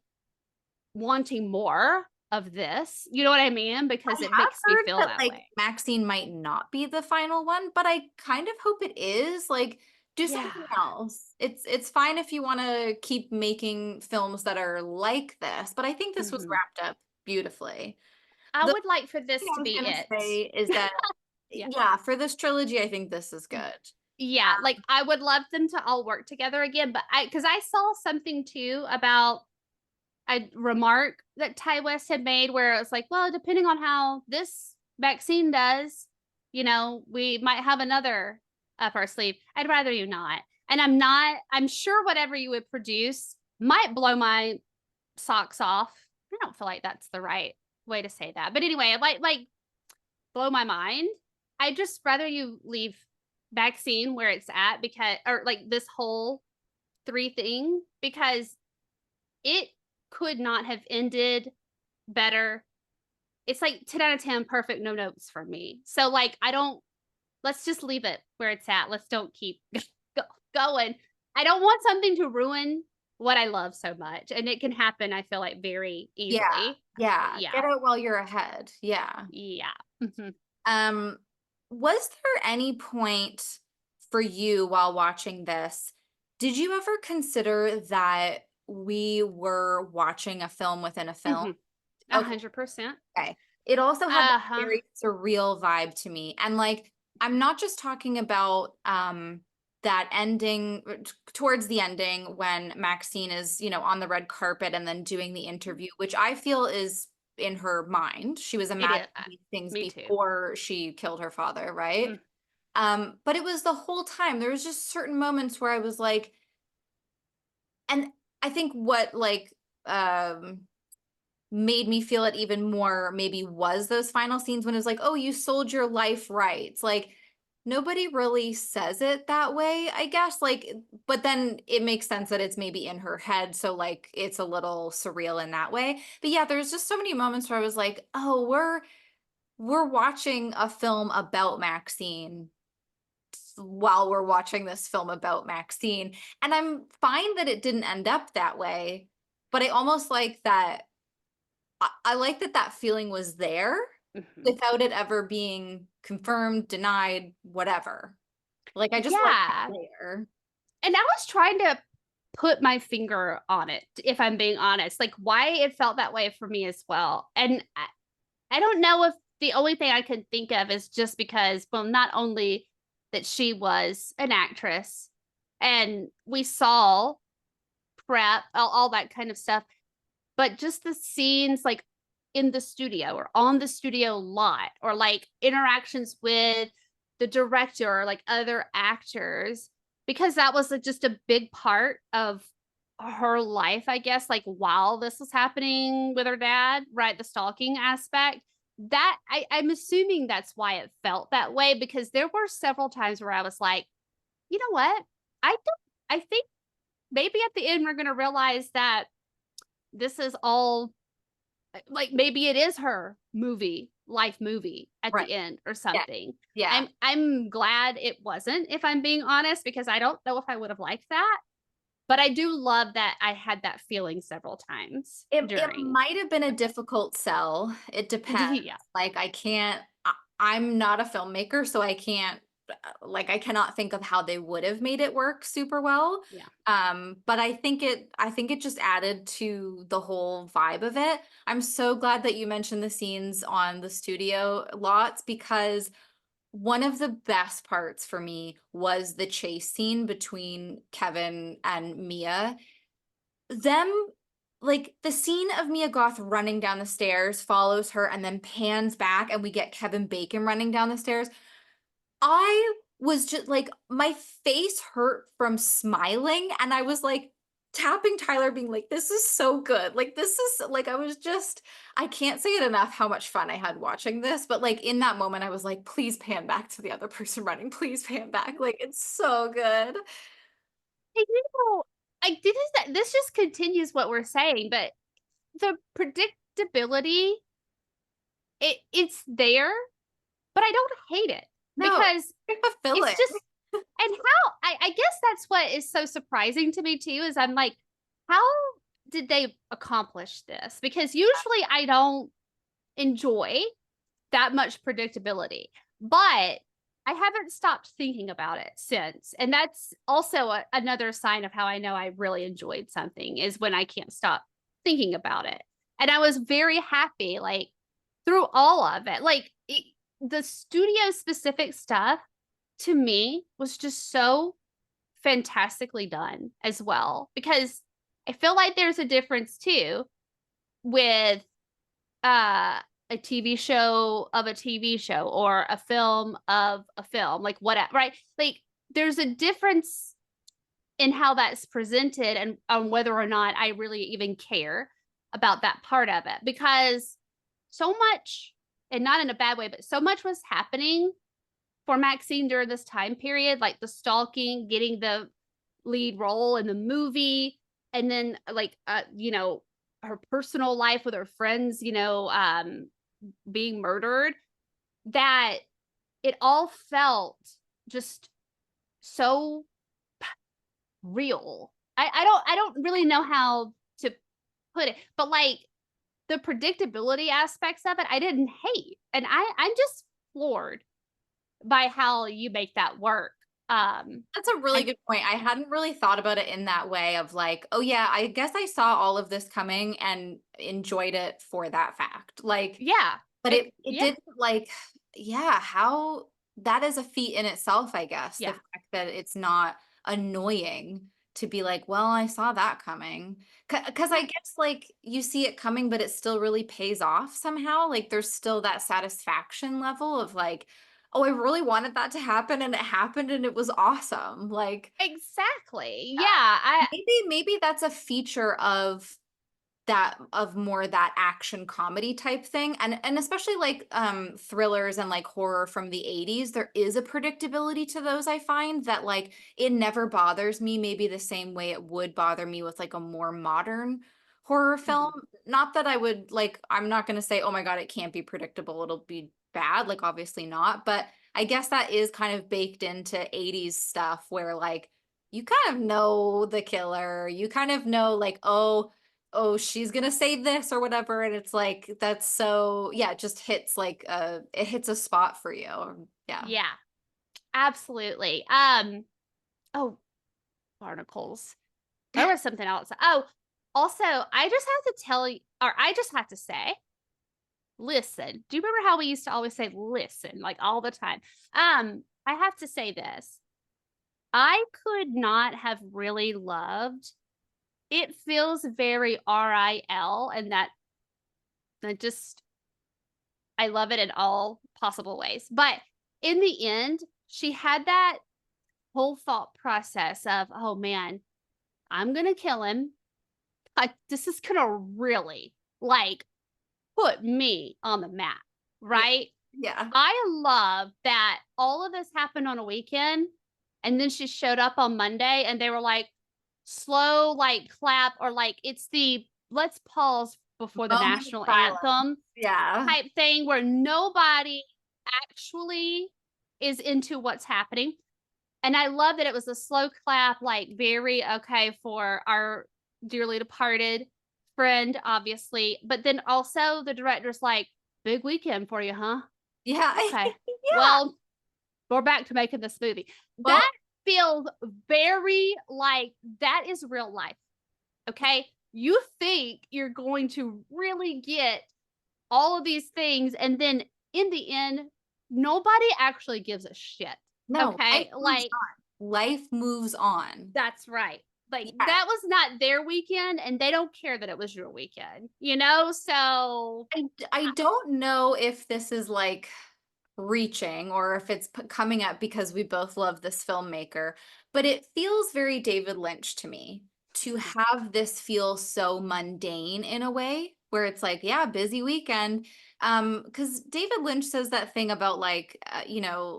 wanting more of this. You know what I mean? I Because it have makes me heard feel that that like way. Maxine might not be the final one, but I kind of hope it is. Like do Yeah. something else. It's fine if you want to keep making films that are like this, but I think this was Mhm. wrapped up beautifully. I The would like for thing this I to was be gonna it. say is that Yeah. yeah, for this trilogy, I think this is good. Yeah, like I would love them to all work together again, but because I saw something too about a remark that Ty West had made where it was like, well, depending on how this vaccine does, You know, we might have another up our sleeve. I'd rather you not. And I'm sure whatever you would produce might blow my socks off. I don't feel like that's the right way to say that. But anyway, like blow my mind. I'd just rather you leave vaccine where it's at, because or like this whole three thing, because it could not have ended better. It's like 10 out of 10, perfect, no notes for me. So like I don't let's just leave it where it's at. Let's don't keep going. I don't want something to ruin what I love so much. And it can happen, I feel like, very Yeah. easily. Yeah. Yeah. Get out while you're ahead. Yeah. Yeah. Mhm. Um, was there any point for you while watching this? Did you ever consider that we were watching a film within a film? Mhm. Okay. 100%. Okay. It also had that Uh-huh. very surreal vibe to me. And like, I'm not just talking about that ending towards the ending when Maxine is, on the red carpet and then doing the interview, which I feel is in her mind. She was It is. imagining these things Me too. before she killed her father, right? Mm. But it was the whole time. There was just certain moments where I was like, and I think what like made me feel it even more maybe was those final scenes when it was like, oh, you sold your life rights. Like nobody really says it that way, I guess. Like, but then it makes sense that it's maybe in her head. So like it's a little surreal in that way. But yeah, there's just so many moments where I was like, oh, we're watching a film about Maxine while we're watching this film about Maxine. And I'm fine that it didn't end up that way, but I almost like that I like that that feeling was there Mhm. without it ever being confirmed, denied, whatever. Like, I just like that Yeah. layer. And I was trying to put my finger on it, if I'm being honest, like why it felt that way for me as well. And I don't know if the only thing I can think of is just because, well, not only that she was an actress and we saw prep, all that kind of stuff, but just the scenes like in the studio or on the studio lot or like interactions with the director or like other actors, because that was just a big part of her life, I guess, like while this was happening with her dad, right? The stalking aspect. That I'm assuming that's why it felt that way, because there were several times where I was like, you know what? I think maybe at the end we're gonna realize that this is all like maybe it is her life movie at Right. the end or Yeah. something. Yeah. I'm glad it wasn't, if I'm being honest, because I don't know if I would have liked that. But I do love that I had that feeling several times It during. might have been a difficult sell. It depends. Yeah. Like, I'm not a filmmaker, so I can't, like, I cannot think of how they would have made it work super well. Yeah. But I think it just added to the whole vibe of it. I'm so glad that you mentioned the scenes on the studio lots because one of the best parts for me was the chase scene between Kevin and Mia. Them, like the scene of Mia Goth running down the stairs follows her and then pans back and we get Kevin Bacon running down the stairs. I was just like, my face hurt from smiling and I was like tapping Tyler being like, this is so good. Like this is like I can't say it enough how much fun I had watching this, but like in that moment I was like, please pan back to the other person running. Please pan back. Like it's so good. And like this just continues what we're saying, but the predictability, it's there, but I don't hate it No, because it's fulfilling. it's just. And how I guess that's what is so surprising to me too, is I'm like, how did they accomplish this? Because usually I don't enjoy that much predictability, but I haven't stopped thinking about it since. And that's also another sign of how I know I really enjoyed something, is when I can't stop thinking about it. And I was very happy, like through all of it, like the studio specific stuff to me was just so fantastically done as well, because I feel like there's a difference too with a TV show of a TV show or a film of a film, like whatever, right? Like there's a difference in how that's presented and on whether or not I really even care about that part of it because so much, and not in a bad way, but so much was happening for Maxine during this time period, like the stalking, getting the lead role in the movie, and then like her personal life with her friends, being murdered, that it all felt just so real. I don't really know how to put it, but like the predictability aspects of it, I didn't hate. And I'm just floored by how you make that work. That's a really And good point. I hadn't really thought about it in that way of like, oh yeah, I guess I saw all of this coming and enjoyed it for that fact. Like, yeah, but it yeah, didn't like, yeah, how that is a feat in itself, I guess. The yeah, fact that it's not annoying to be like, well, I saw that coming. Because I yeah, guess like you see it coming, but it still really pays off somehow. Like there's still that satisfaction level of like, oh, I really wanted that to happen and it happened and it was awesome. Like, exactly. yeah, Yeah, maybe that's a feature of that of more that action comedy type thing and especially like thrillers and like horror from the 80s, there is a predictability to those. I find that like it never bothers me maybe the same way it would bother me with like a more modern horror film. mhm, Not that I would like, I'm not going to say oh my god it can't be predictable, it'll be bad, like obviously not, but I guess that is kind of baked into 80s stuff where like you kind of know the killer, you kind of know like oh, she's gonna say this or whatever. And it's like, that's so, yeah, it just hits like it hits a spot for you. Yeah. yeah, absolutely. Oh, barnacles. There was something else. Oh, also, I just have to tell you, or I just have to say, listen. Do you remember how we used to always say listen, like all the time? I have to say this. I could not have really loved. It feels very RIL, and that I just I love it in all possible ways. But in the end, she had that whole thought process of, oh man, I'm gonna kill him. This is gonna really like put me on the map, Yeah. right? Yeah. I love that all of this happened on a weekend and then she showed up on Monday and they were like, slow, like clap, or like it's the let's pause before the Moment of national silence. anthem Yeah. type thing where nobody actually is into what's happening. And I love that it was a slow clap, like very okay for our dearly departed friend, obviously. But then also the director's like, big weekend for you, huh? Yeah. Okay. Yeah. Well, we're back to making this movie. Well, That feels very like that is real life. Okay. You think you're going to really get all of these things, and then in the end, nobody actually gives a shit. no, life Okay. moves Like, on. Life moves on. that's right. Like, Yeah. that was not their weekend, and they don't care that it was your weekend, you know? So, I don't know if this is like reaching or if it's coming up because we both love this filmmaker, but it feels very David Lynch to me to have this feel so mundane in a way where it's like, yeah, busy weekend. Because David Lynch says that thing about like,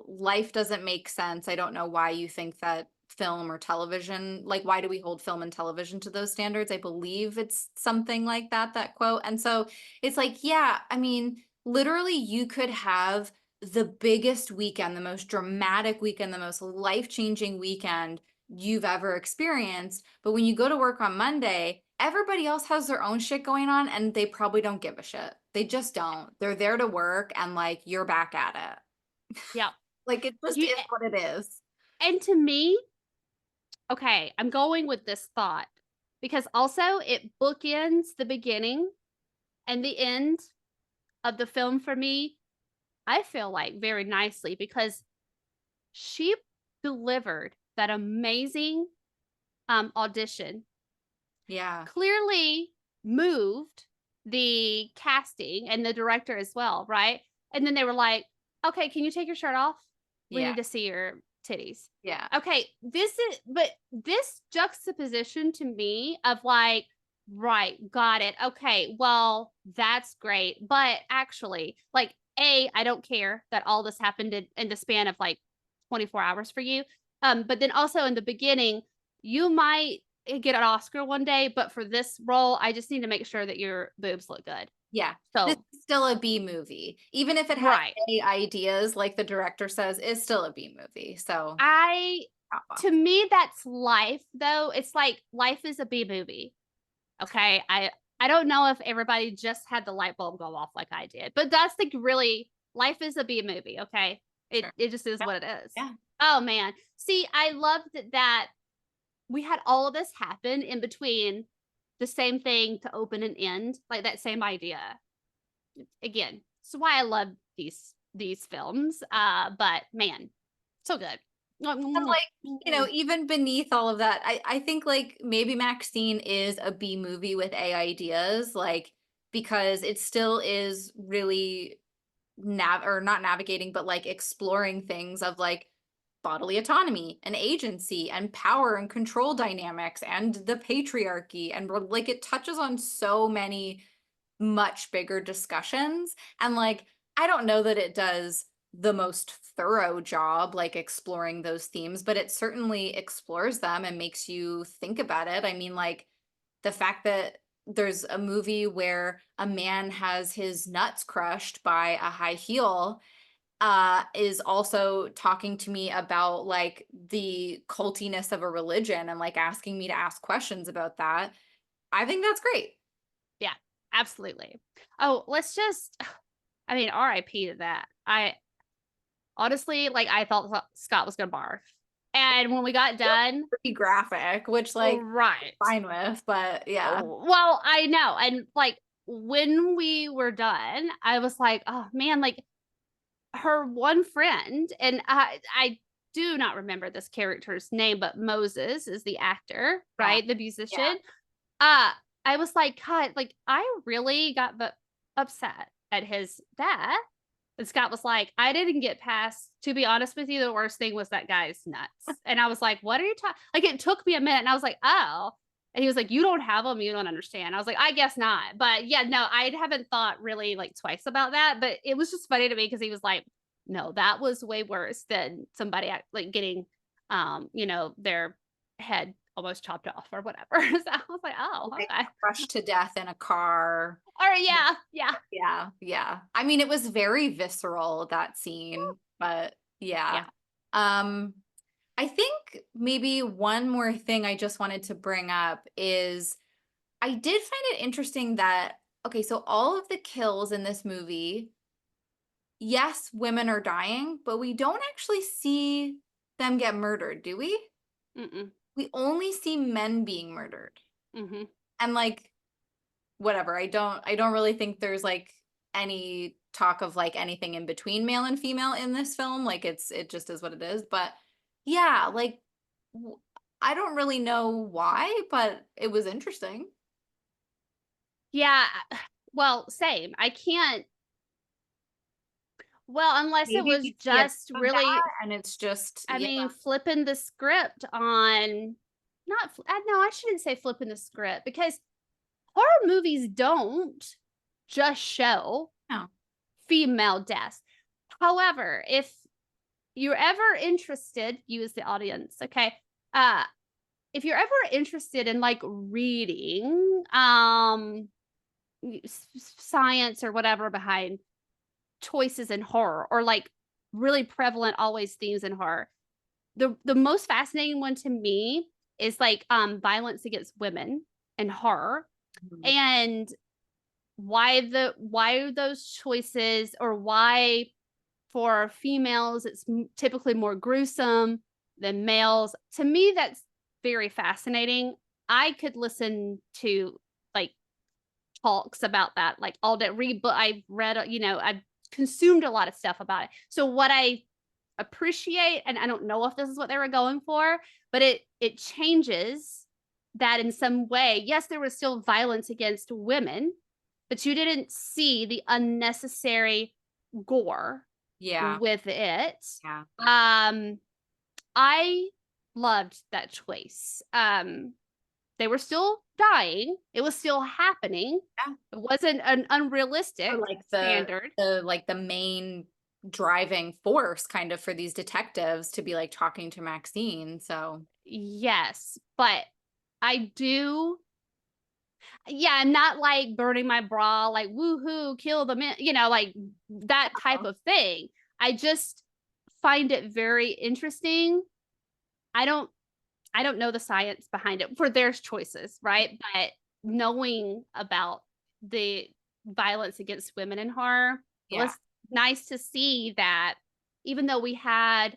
life doesn't make sense. I don't know why you think that film or television, like, why do we hold film and television to those standards? I believe it's something like that, that quote. And so it's like, yeah, I mean, literally, you could have the biggest weekend, the most dramatic weekend, the most life-changing weekend you've ever experienced. But when you go to work on Monday, everybody else has their own shit going on and they probably don't give a shit. They just don't. They're there to work and like you're back at it. yeah. Like it just You, is what it is. and to me, okay, I'm going with this thought because also it bookends the beginning and the end of the film for me. I feel like very nicely because she delivered that amazing audition, Yeah. clearly moved, the casting and the director as well, right? And then they were like, "Okay, can you take your shirt off? We Yeah. need to see your titties." Yeah. Okay, this juxtaposition to me of like, right, got it. Okay, well, that's great. But actually, like, I don't care that all this happened in the span of like 24 hours for you. But then also in the beginning, you might get an Oscar one day, but for this role, I just need to make sure that your boobs look good. Yeah. This So, is still a B movie. Even if it has right. A ideas, like the director says, it's still a B movie. So, I hop off. To me, that's life though. It's like life is a B movie. Okay. I don't know if everybody just had the light bulb go off like I did, but that's like really life is a B movie. Okay. Sure. It just is Yeah. what it is. Yeah. Oh man. See, I loved that we had all of this happen in between the same thing to open and end, like that same idea. Again, it's why I love these films. But man, so good. Mwah, And mwah, like, mwah. even beneath all of that, I think like maybe Maxine is a B movie with A ideas, like because it still is really or not navigating, but like exploring things of like bodily autonomy and agency and power and control dynamics and the patriarchy and like it touches on so many much bigger discussions. And like, I don't know that it does the most thorough job, like exploring those themes, but it certainly explores them and makes you think about it. I mean, like, the fact that there's a movie where a man has his nuts crushed by a high heel is also talking to me about like the cultiness of a religion and like asking me to ask questions about that. I think that's great. Yeah, absolutely. Oh, let's just I mean, RIP to that. I honestly, like, I thought Scott was gonna barf. And when we got done Pretty graphic, which like right. fine with, but yeah. Oh, well, I know, and, like, when we were done, I was like, "Oh, man," like, her one friend and I do not remember this character's name, but Moses is the actor, Yeah. right? The Yeah. musician. Uh, I was like, "God," like, I really got upset at his death. And Scott was like, "I didn't get past to be honest with you, the worst thing was that guy's nuts." And I was like, "What are you talking?" Like, it took me a minute, and I was like, "Oh." And he was like, "You don't have them, you don't understand." I was like, "I guess not." But yeah, no, I haven't thought really like twice about that. But it was just funny to me because he was like, "No, that was way worse than somebody like getting, their head almost chopped off or whatever." So I was like, "Oh, Like okay." crushed to death in a car. All right, yeah, yeah, Yeah, yeah. I mean, it was very visceral, that scene, but yeah. yeah. Um, I think maybe one more thing I just wanted to bring up is I did find it interesting that, okay, so all of the kills in this movie, yes, women are dying, but we don't actually see them get murdered, do we? Mm-mm, We only see men being murdered. mm-hmm. And like whatever. I don't really think there's like any talk of like anything in between male and female in this film. Like it just is what it is. But yeah, like w- I don't really know why, but it was interesting. Yeah, well, same. I can't unless it Maybe was we see enough just of that really and it's just I yeah. mean, flipping the script on not fl no, I shouldn't say flipping the script because horror movies don't just show No. female deaths. However, if you're ever interested, you as the audience, okay? Uh, if you're ever interested in, like, reading, science or whatever behind choices in horror or like really prevalent always themes in horror. The most fascinating one to me is like violence against women and horror Mhm. and why those choices or why for females it's typically more gruesome than males. To me that's very fascinating. I could listen to like talks about that like all day read but I've read I've consumed a lot of stuff about it. So what I appreciate and I don't know if this is what they were going for, but it changes that in some way. Yes, there was still violence against women, but you didn't see the unnecessary gore Yeah. with it. Yeah. Um, I loved that choice. They were still dying. It was still happening. Yeah. It wasn't an Or unrealistic like standard. the main driving force kind of for these detectives to be like talking to Maxine. So Yes, but I do, yeah, I'm not like burning my bra, like woohoo, kill the man, like that type of thing. I just find it very interesting. I don't I don't know the science behind it for their choices, right? But knowing about the violence against women in horror, it yeah. was nice to see that even though we had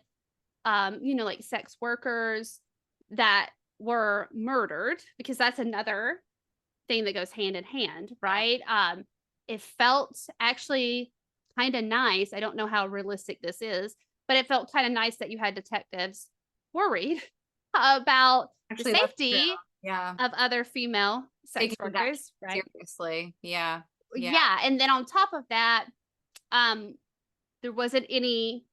like sex workers that were murdered, because that's another thing that goes hand in hand, Yeah. right? It felt actually kind of nice. I don't know how realistic this is, but it felt kind of nice that you had detectives worried about the Actually, that's true. safety Yeah. of other female sex Taking that workers, right? seriously. Yeah. Yeah. Yeah, and then on top of that, um, there wasn't any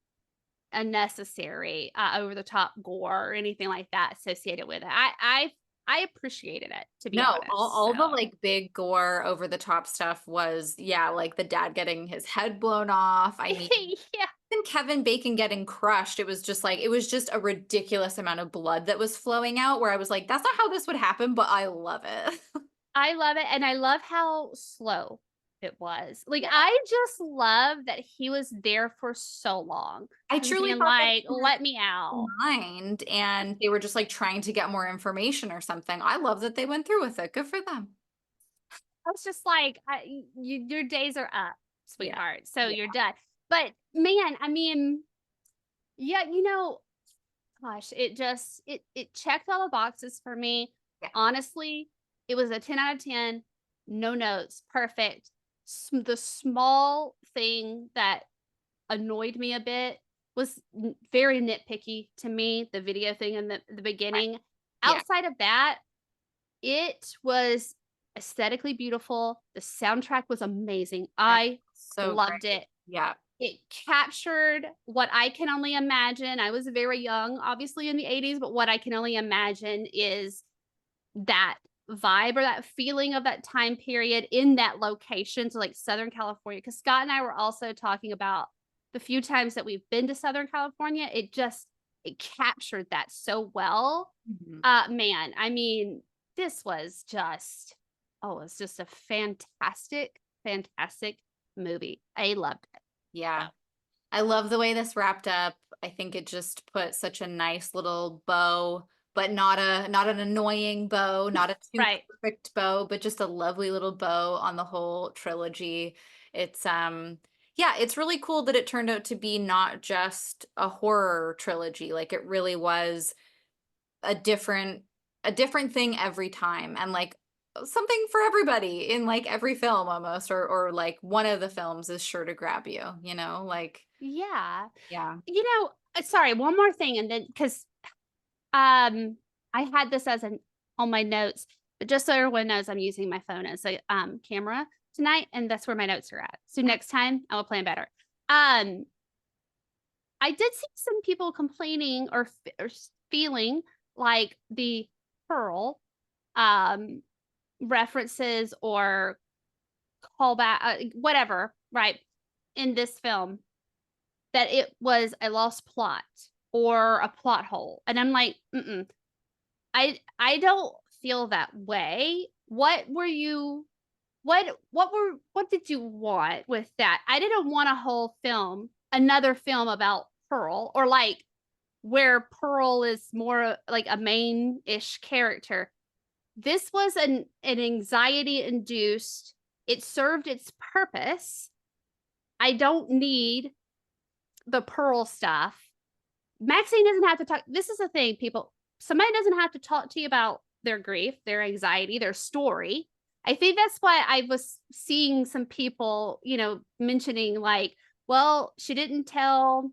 unnecessary over the top gore or anything like that associated with it. I appreciated it, to be No, honest. all the So like big gore over the top stuff was, yeah, like the dad getting his head blown off. I mean, yeah, even Kevin Bacon getting crushed, it was just like, it was just a ridiculous amount of blood that was flowing out where I was like, that's not how this would happen, but I love it. I love it, and I love how slow it was. Like, Yeah. I just love that he was there for so long, I just truly being thought they like, were "Let me out." mind and they were just like trying to get more information or something. I love that they went through with it. Good for them. I was just like, your days are up, Yeah. sweetheart, so Yeah. you're done. But, man, I mean, yeah, gosh, it checked all the boxes for me. Yeah. Honestly, it was a 10 out of 10, no notes, perfect. The small thing that annoyed me a bit was very nitpicky to me, the video thing in the Right. beginning. Yeah. Outside of that, it was aesthetically beautiful. The soundtrack was amazing. Yeah. I So loved great. it. Yeah. It captured what I can only imagine. I was very young, obviously, in the 80s, but what I can only imagine is that vibe or that feeling of that time period in that location. So, like Southern California, because Scott and I were also talking about the few times that we've been to Southern California. It captured that so well. Mhm. Man, I mean, this was just, oh, it's just a fantastic, fantastic movie. I loved it. Yeah. I love the way this wrapped up. I think it just put such a nice little bow, but not an annoying bow, not a too Right. perfect bow, but just a lovely little bow on the whole trilogy. It's yeah, it's really cool that it turned out to be not just a horror trilogy. Like it really was a different a different thing every time and like something for everybody in like every film almost or like one of the films is sure to grab you, you know? Like Yeah. yeah. Sorry, one more thing, and then because I had this as an on my notes, but just so everyone knows, I'm using my phone as a camera tonight, and that's where my notes are at. So next time I will plan better. Um, I did see some people complaining or feeling like the Pearl um references or callback, whatever, right, in this film, that it was a lost plot or a plot hole. And I'm like, mm-mm. I don't feel that way. What did you want with that? I didn't want a whole film, another film about Pearl, or like where Pearl is more like a main-ish character. This was an anxiety induced. It served its purpose. I don't need the Pearl stuff. Maxine doesn't have to talk. This is the thing, people. Somebody doesn't have to talk to you about their grief, their anxiety, their story. I think that's why I was seeing some people, mentioning like, well, she didn't tell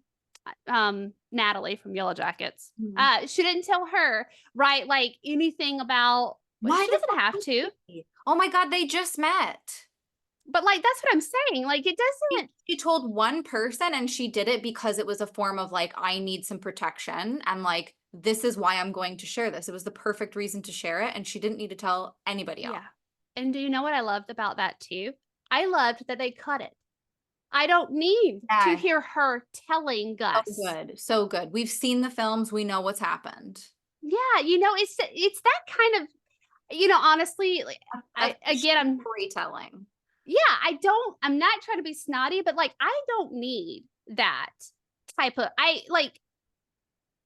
Natalie from Yellow Jackets. Mhm. She didn't tell her, right? Like anything about, but Why she the doesn't fuck have would to. she? Oh my God, they just met. But like, that's what I'm saying. Like, it doesn't. She told one person and she did it because it was a form of like, I need some protection. And like, this is why I'm going to share this. It was the perfect reason to share it. And she didn't need to tell anybody else. Yeah. And do you know what I loved about that too? I loved that they cut it. I don't need to Yeah. hear her telling So Gus. good. So good. We've seen the films. We know what's happened. Yeah, it's that kind of, honestly, like, I'm Storytelling. yeah, I'm not trying to be snotty, but like, I don't need that type of, I like,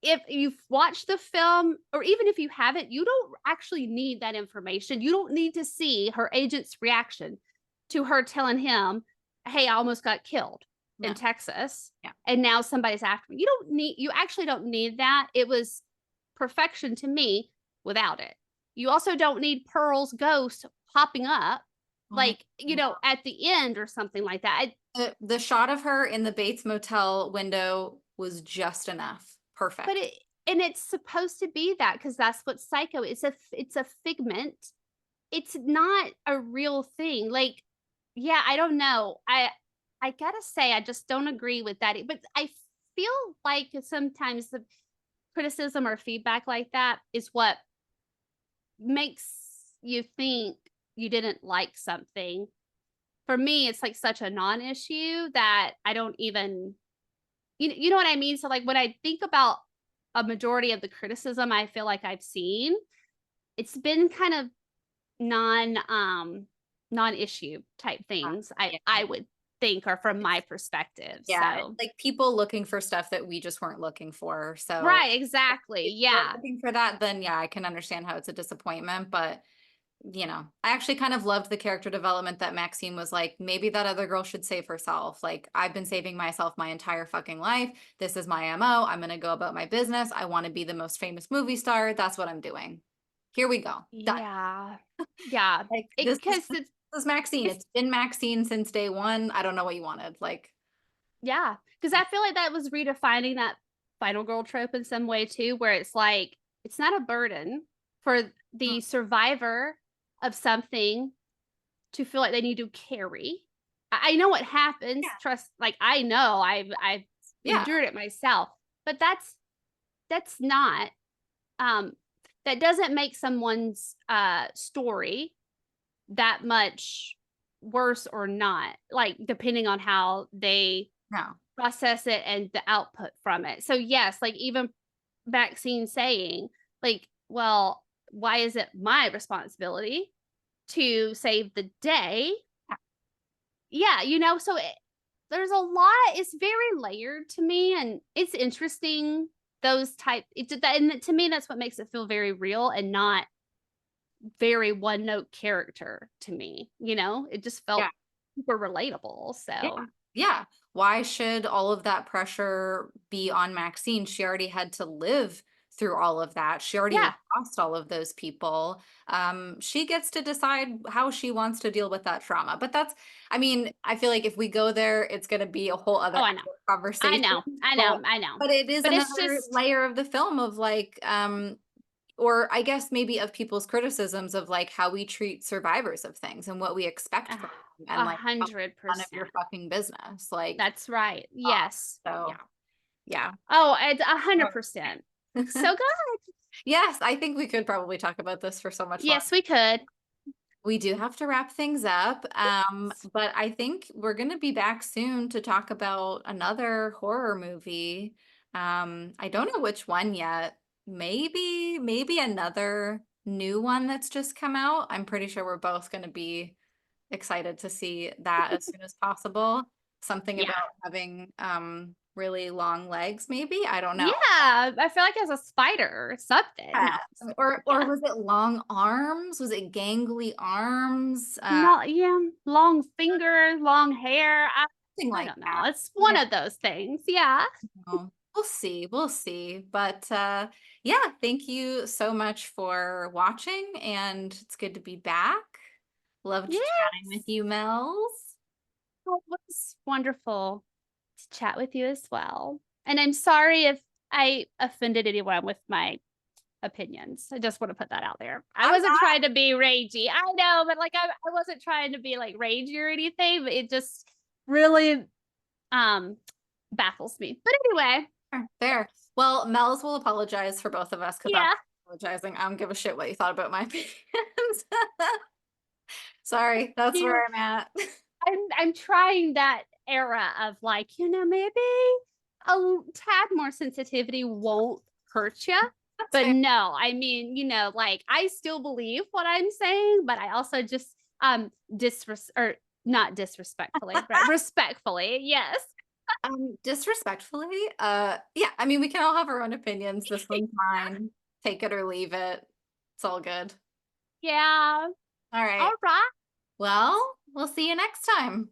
if you've watched the film, or even if you haven't, you don't actually need that information. You don't need to see her agent's reaction to her telling him, "Hey, I almost got killed in No. Texas, Yeah. and now somebody's after me." You actually don't need that. It was perfection to me without it. You also don't need Pearl's ghost popping up, Mhm. like, at the end or something like that. The shot of her in the Bates Motel window was just enough. But Perfect. it's supposed to be that, because that's what Psycho is. It's a figment. It's not a real thing. Like, yeah, I don't know. I gotta say, I just don't agree with that. But I feel like sometimes the criticism or feedback like that is what makes you think you didn't like something. For me, it's like such a non-issue that I don't even, you know what I mean? So like, when I think about a majority of the criticism I feel like I've seen, it's been kind of non-issue type things, Yeah. I would think, are from my perspective. Yeah, it's So like people looking for stuff that we just weren't looking for. So right, exactly. if you were Yeah. looking for that, then yeah, I can understand how it's a disappointment. But I actually kind of loved the character development that Maxine was like, maybe that other girl should save herself. Like, I've been saving myself my entire fucking life. This is my MO. I'm gonna go about my business. I want to be the most famous movie star. That's what I'm doing. Here we go. Done. Yeah. Yeah. Like It because this is Maxine. it's It's been Maxine since day one. I don't know what you wanted. Like, yeah, because I feel like that was redefining that final girl trope in some way too, where it's like, it's not a burden for mm, the survivor of something to feel like they need to carry. I know what happens. yeah, Trust, like, I know I've yeah, endured it myself, but that's not, um that doesn't make someone's story that much worse or not, like, depending on how they no, process it and the output from it. So yes, like, even Maxine saying, like, well, why is it my responsibility to save the day? Yeah, so there's a lot, it's very layered to me, and it's interesting, those type it that, and to me, that's what makes it feel very real and not very one note character to me, it just yeah. felt super relatable. Yeah. So Yeah. Why should all of that pressure be on Maxine? She already had to live through all of that. She already yeah. lost all of those people. She gets to decide how she wants to deal with that trauma. But I mean, I feel like if we go there, it's going to be a whole other Oh, I know. I conversation. know. I But know. I know. but it is But it's another just, layer of the film of like, or I guess maybe of people's criticisms of like how we treat survivors of things and what we expect from them and a like how hundred none of your percent. fucking business. Like, That's right. Yes. so Yeah. yeah. Oh, it's 100%. So good. Yes, I think we could probably talk about this for so much longer. Yes, we could. We do have to wrap things up. Yes. But I think we're gonna be back soon to talk about another horror movie. I don't know which one yet. Maybe another new one that's just come out. I'm pretty sure we're both gonna be excited to see that as soon as possible. Something Yeah. about having really long legs, maybe. I don't Yeah. know. I feel like as a spider or something. Yeah. No. Or Yeah. was it long arms? Was it gangly arms? No, yeah. Long fingers, long hair. Something I like don't know. that. It's one Yeah. of those things. Yeah. Well, we'll see. We'll see. But yeah, thank you so much for watching, and it's good to be back. Loved chatting with Yes. you, Mel's. Well, it was wonderful to chat with you as well. And I'm sorry if I offended anyone with my opinions. I just want to put that out there. I I'm wasn't not. trying to be ragey. I know, but like I wasn't trying to be like ragey or anything, but it just really baffles me. But anyway, Fair. Well, Mel's will apologize for both of us because I'm yeah. apologizing. I don't give a shit what you thought about my opinions. Sorry, that's You where I'm at. I'm trying that era of like, maybe a tad more sensitivity won't hurt you. That's But fair. no, I mean, like I still believe what I'm saying, but I also just or not disrespectfully, but respectfully, yes. Disrespectfully, yeah, I mean, we can all have our own opinions. This one's mine. Take it or leave it. It's all good. Yeah. All All right. right. Well, we'll see you next time.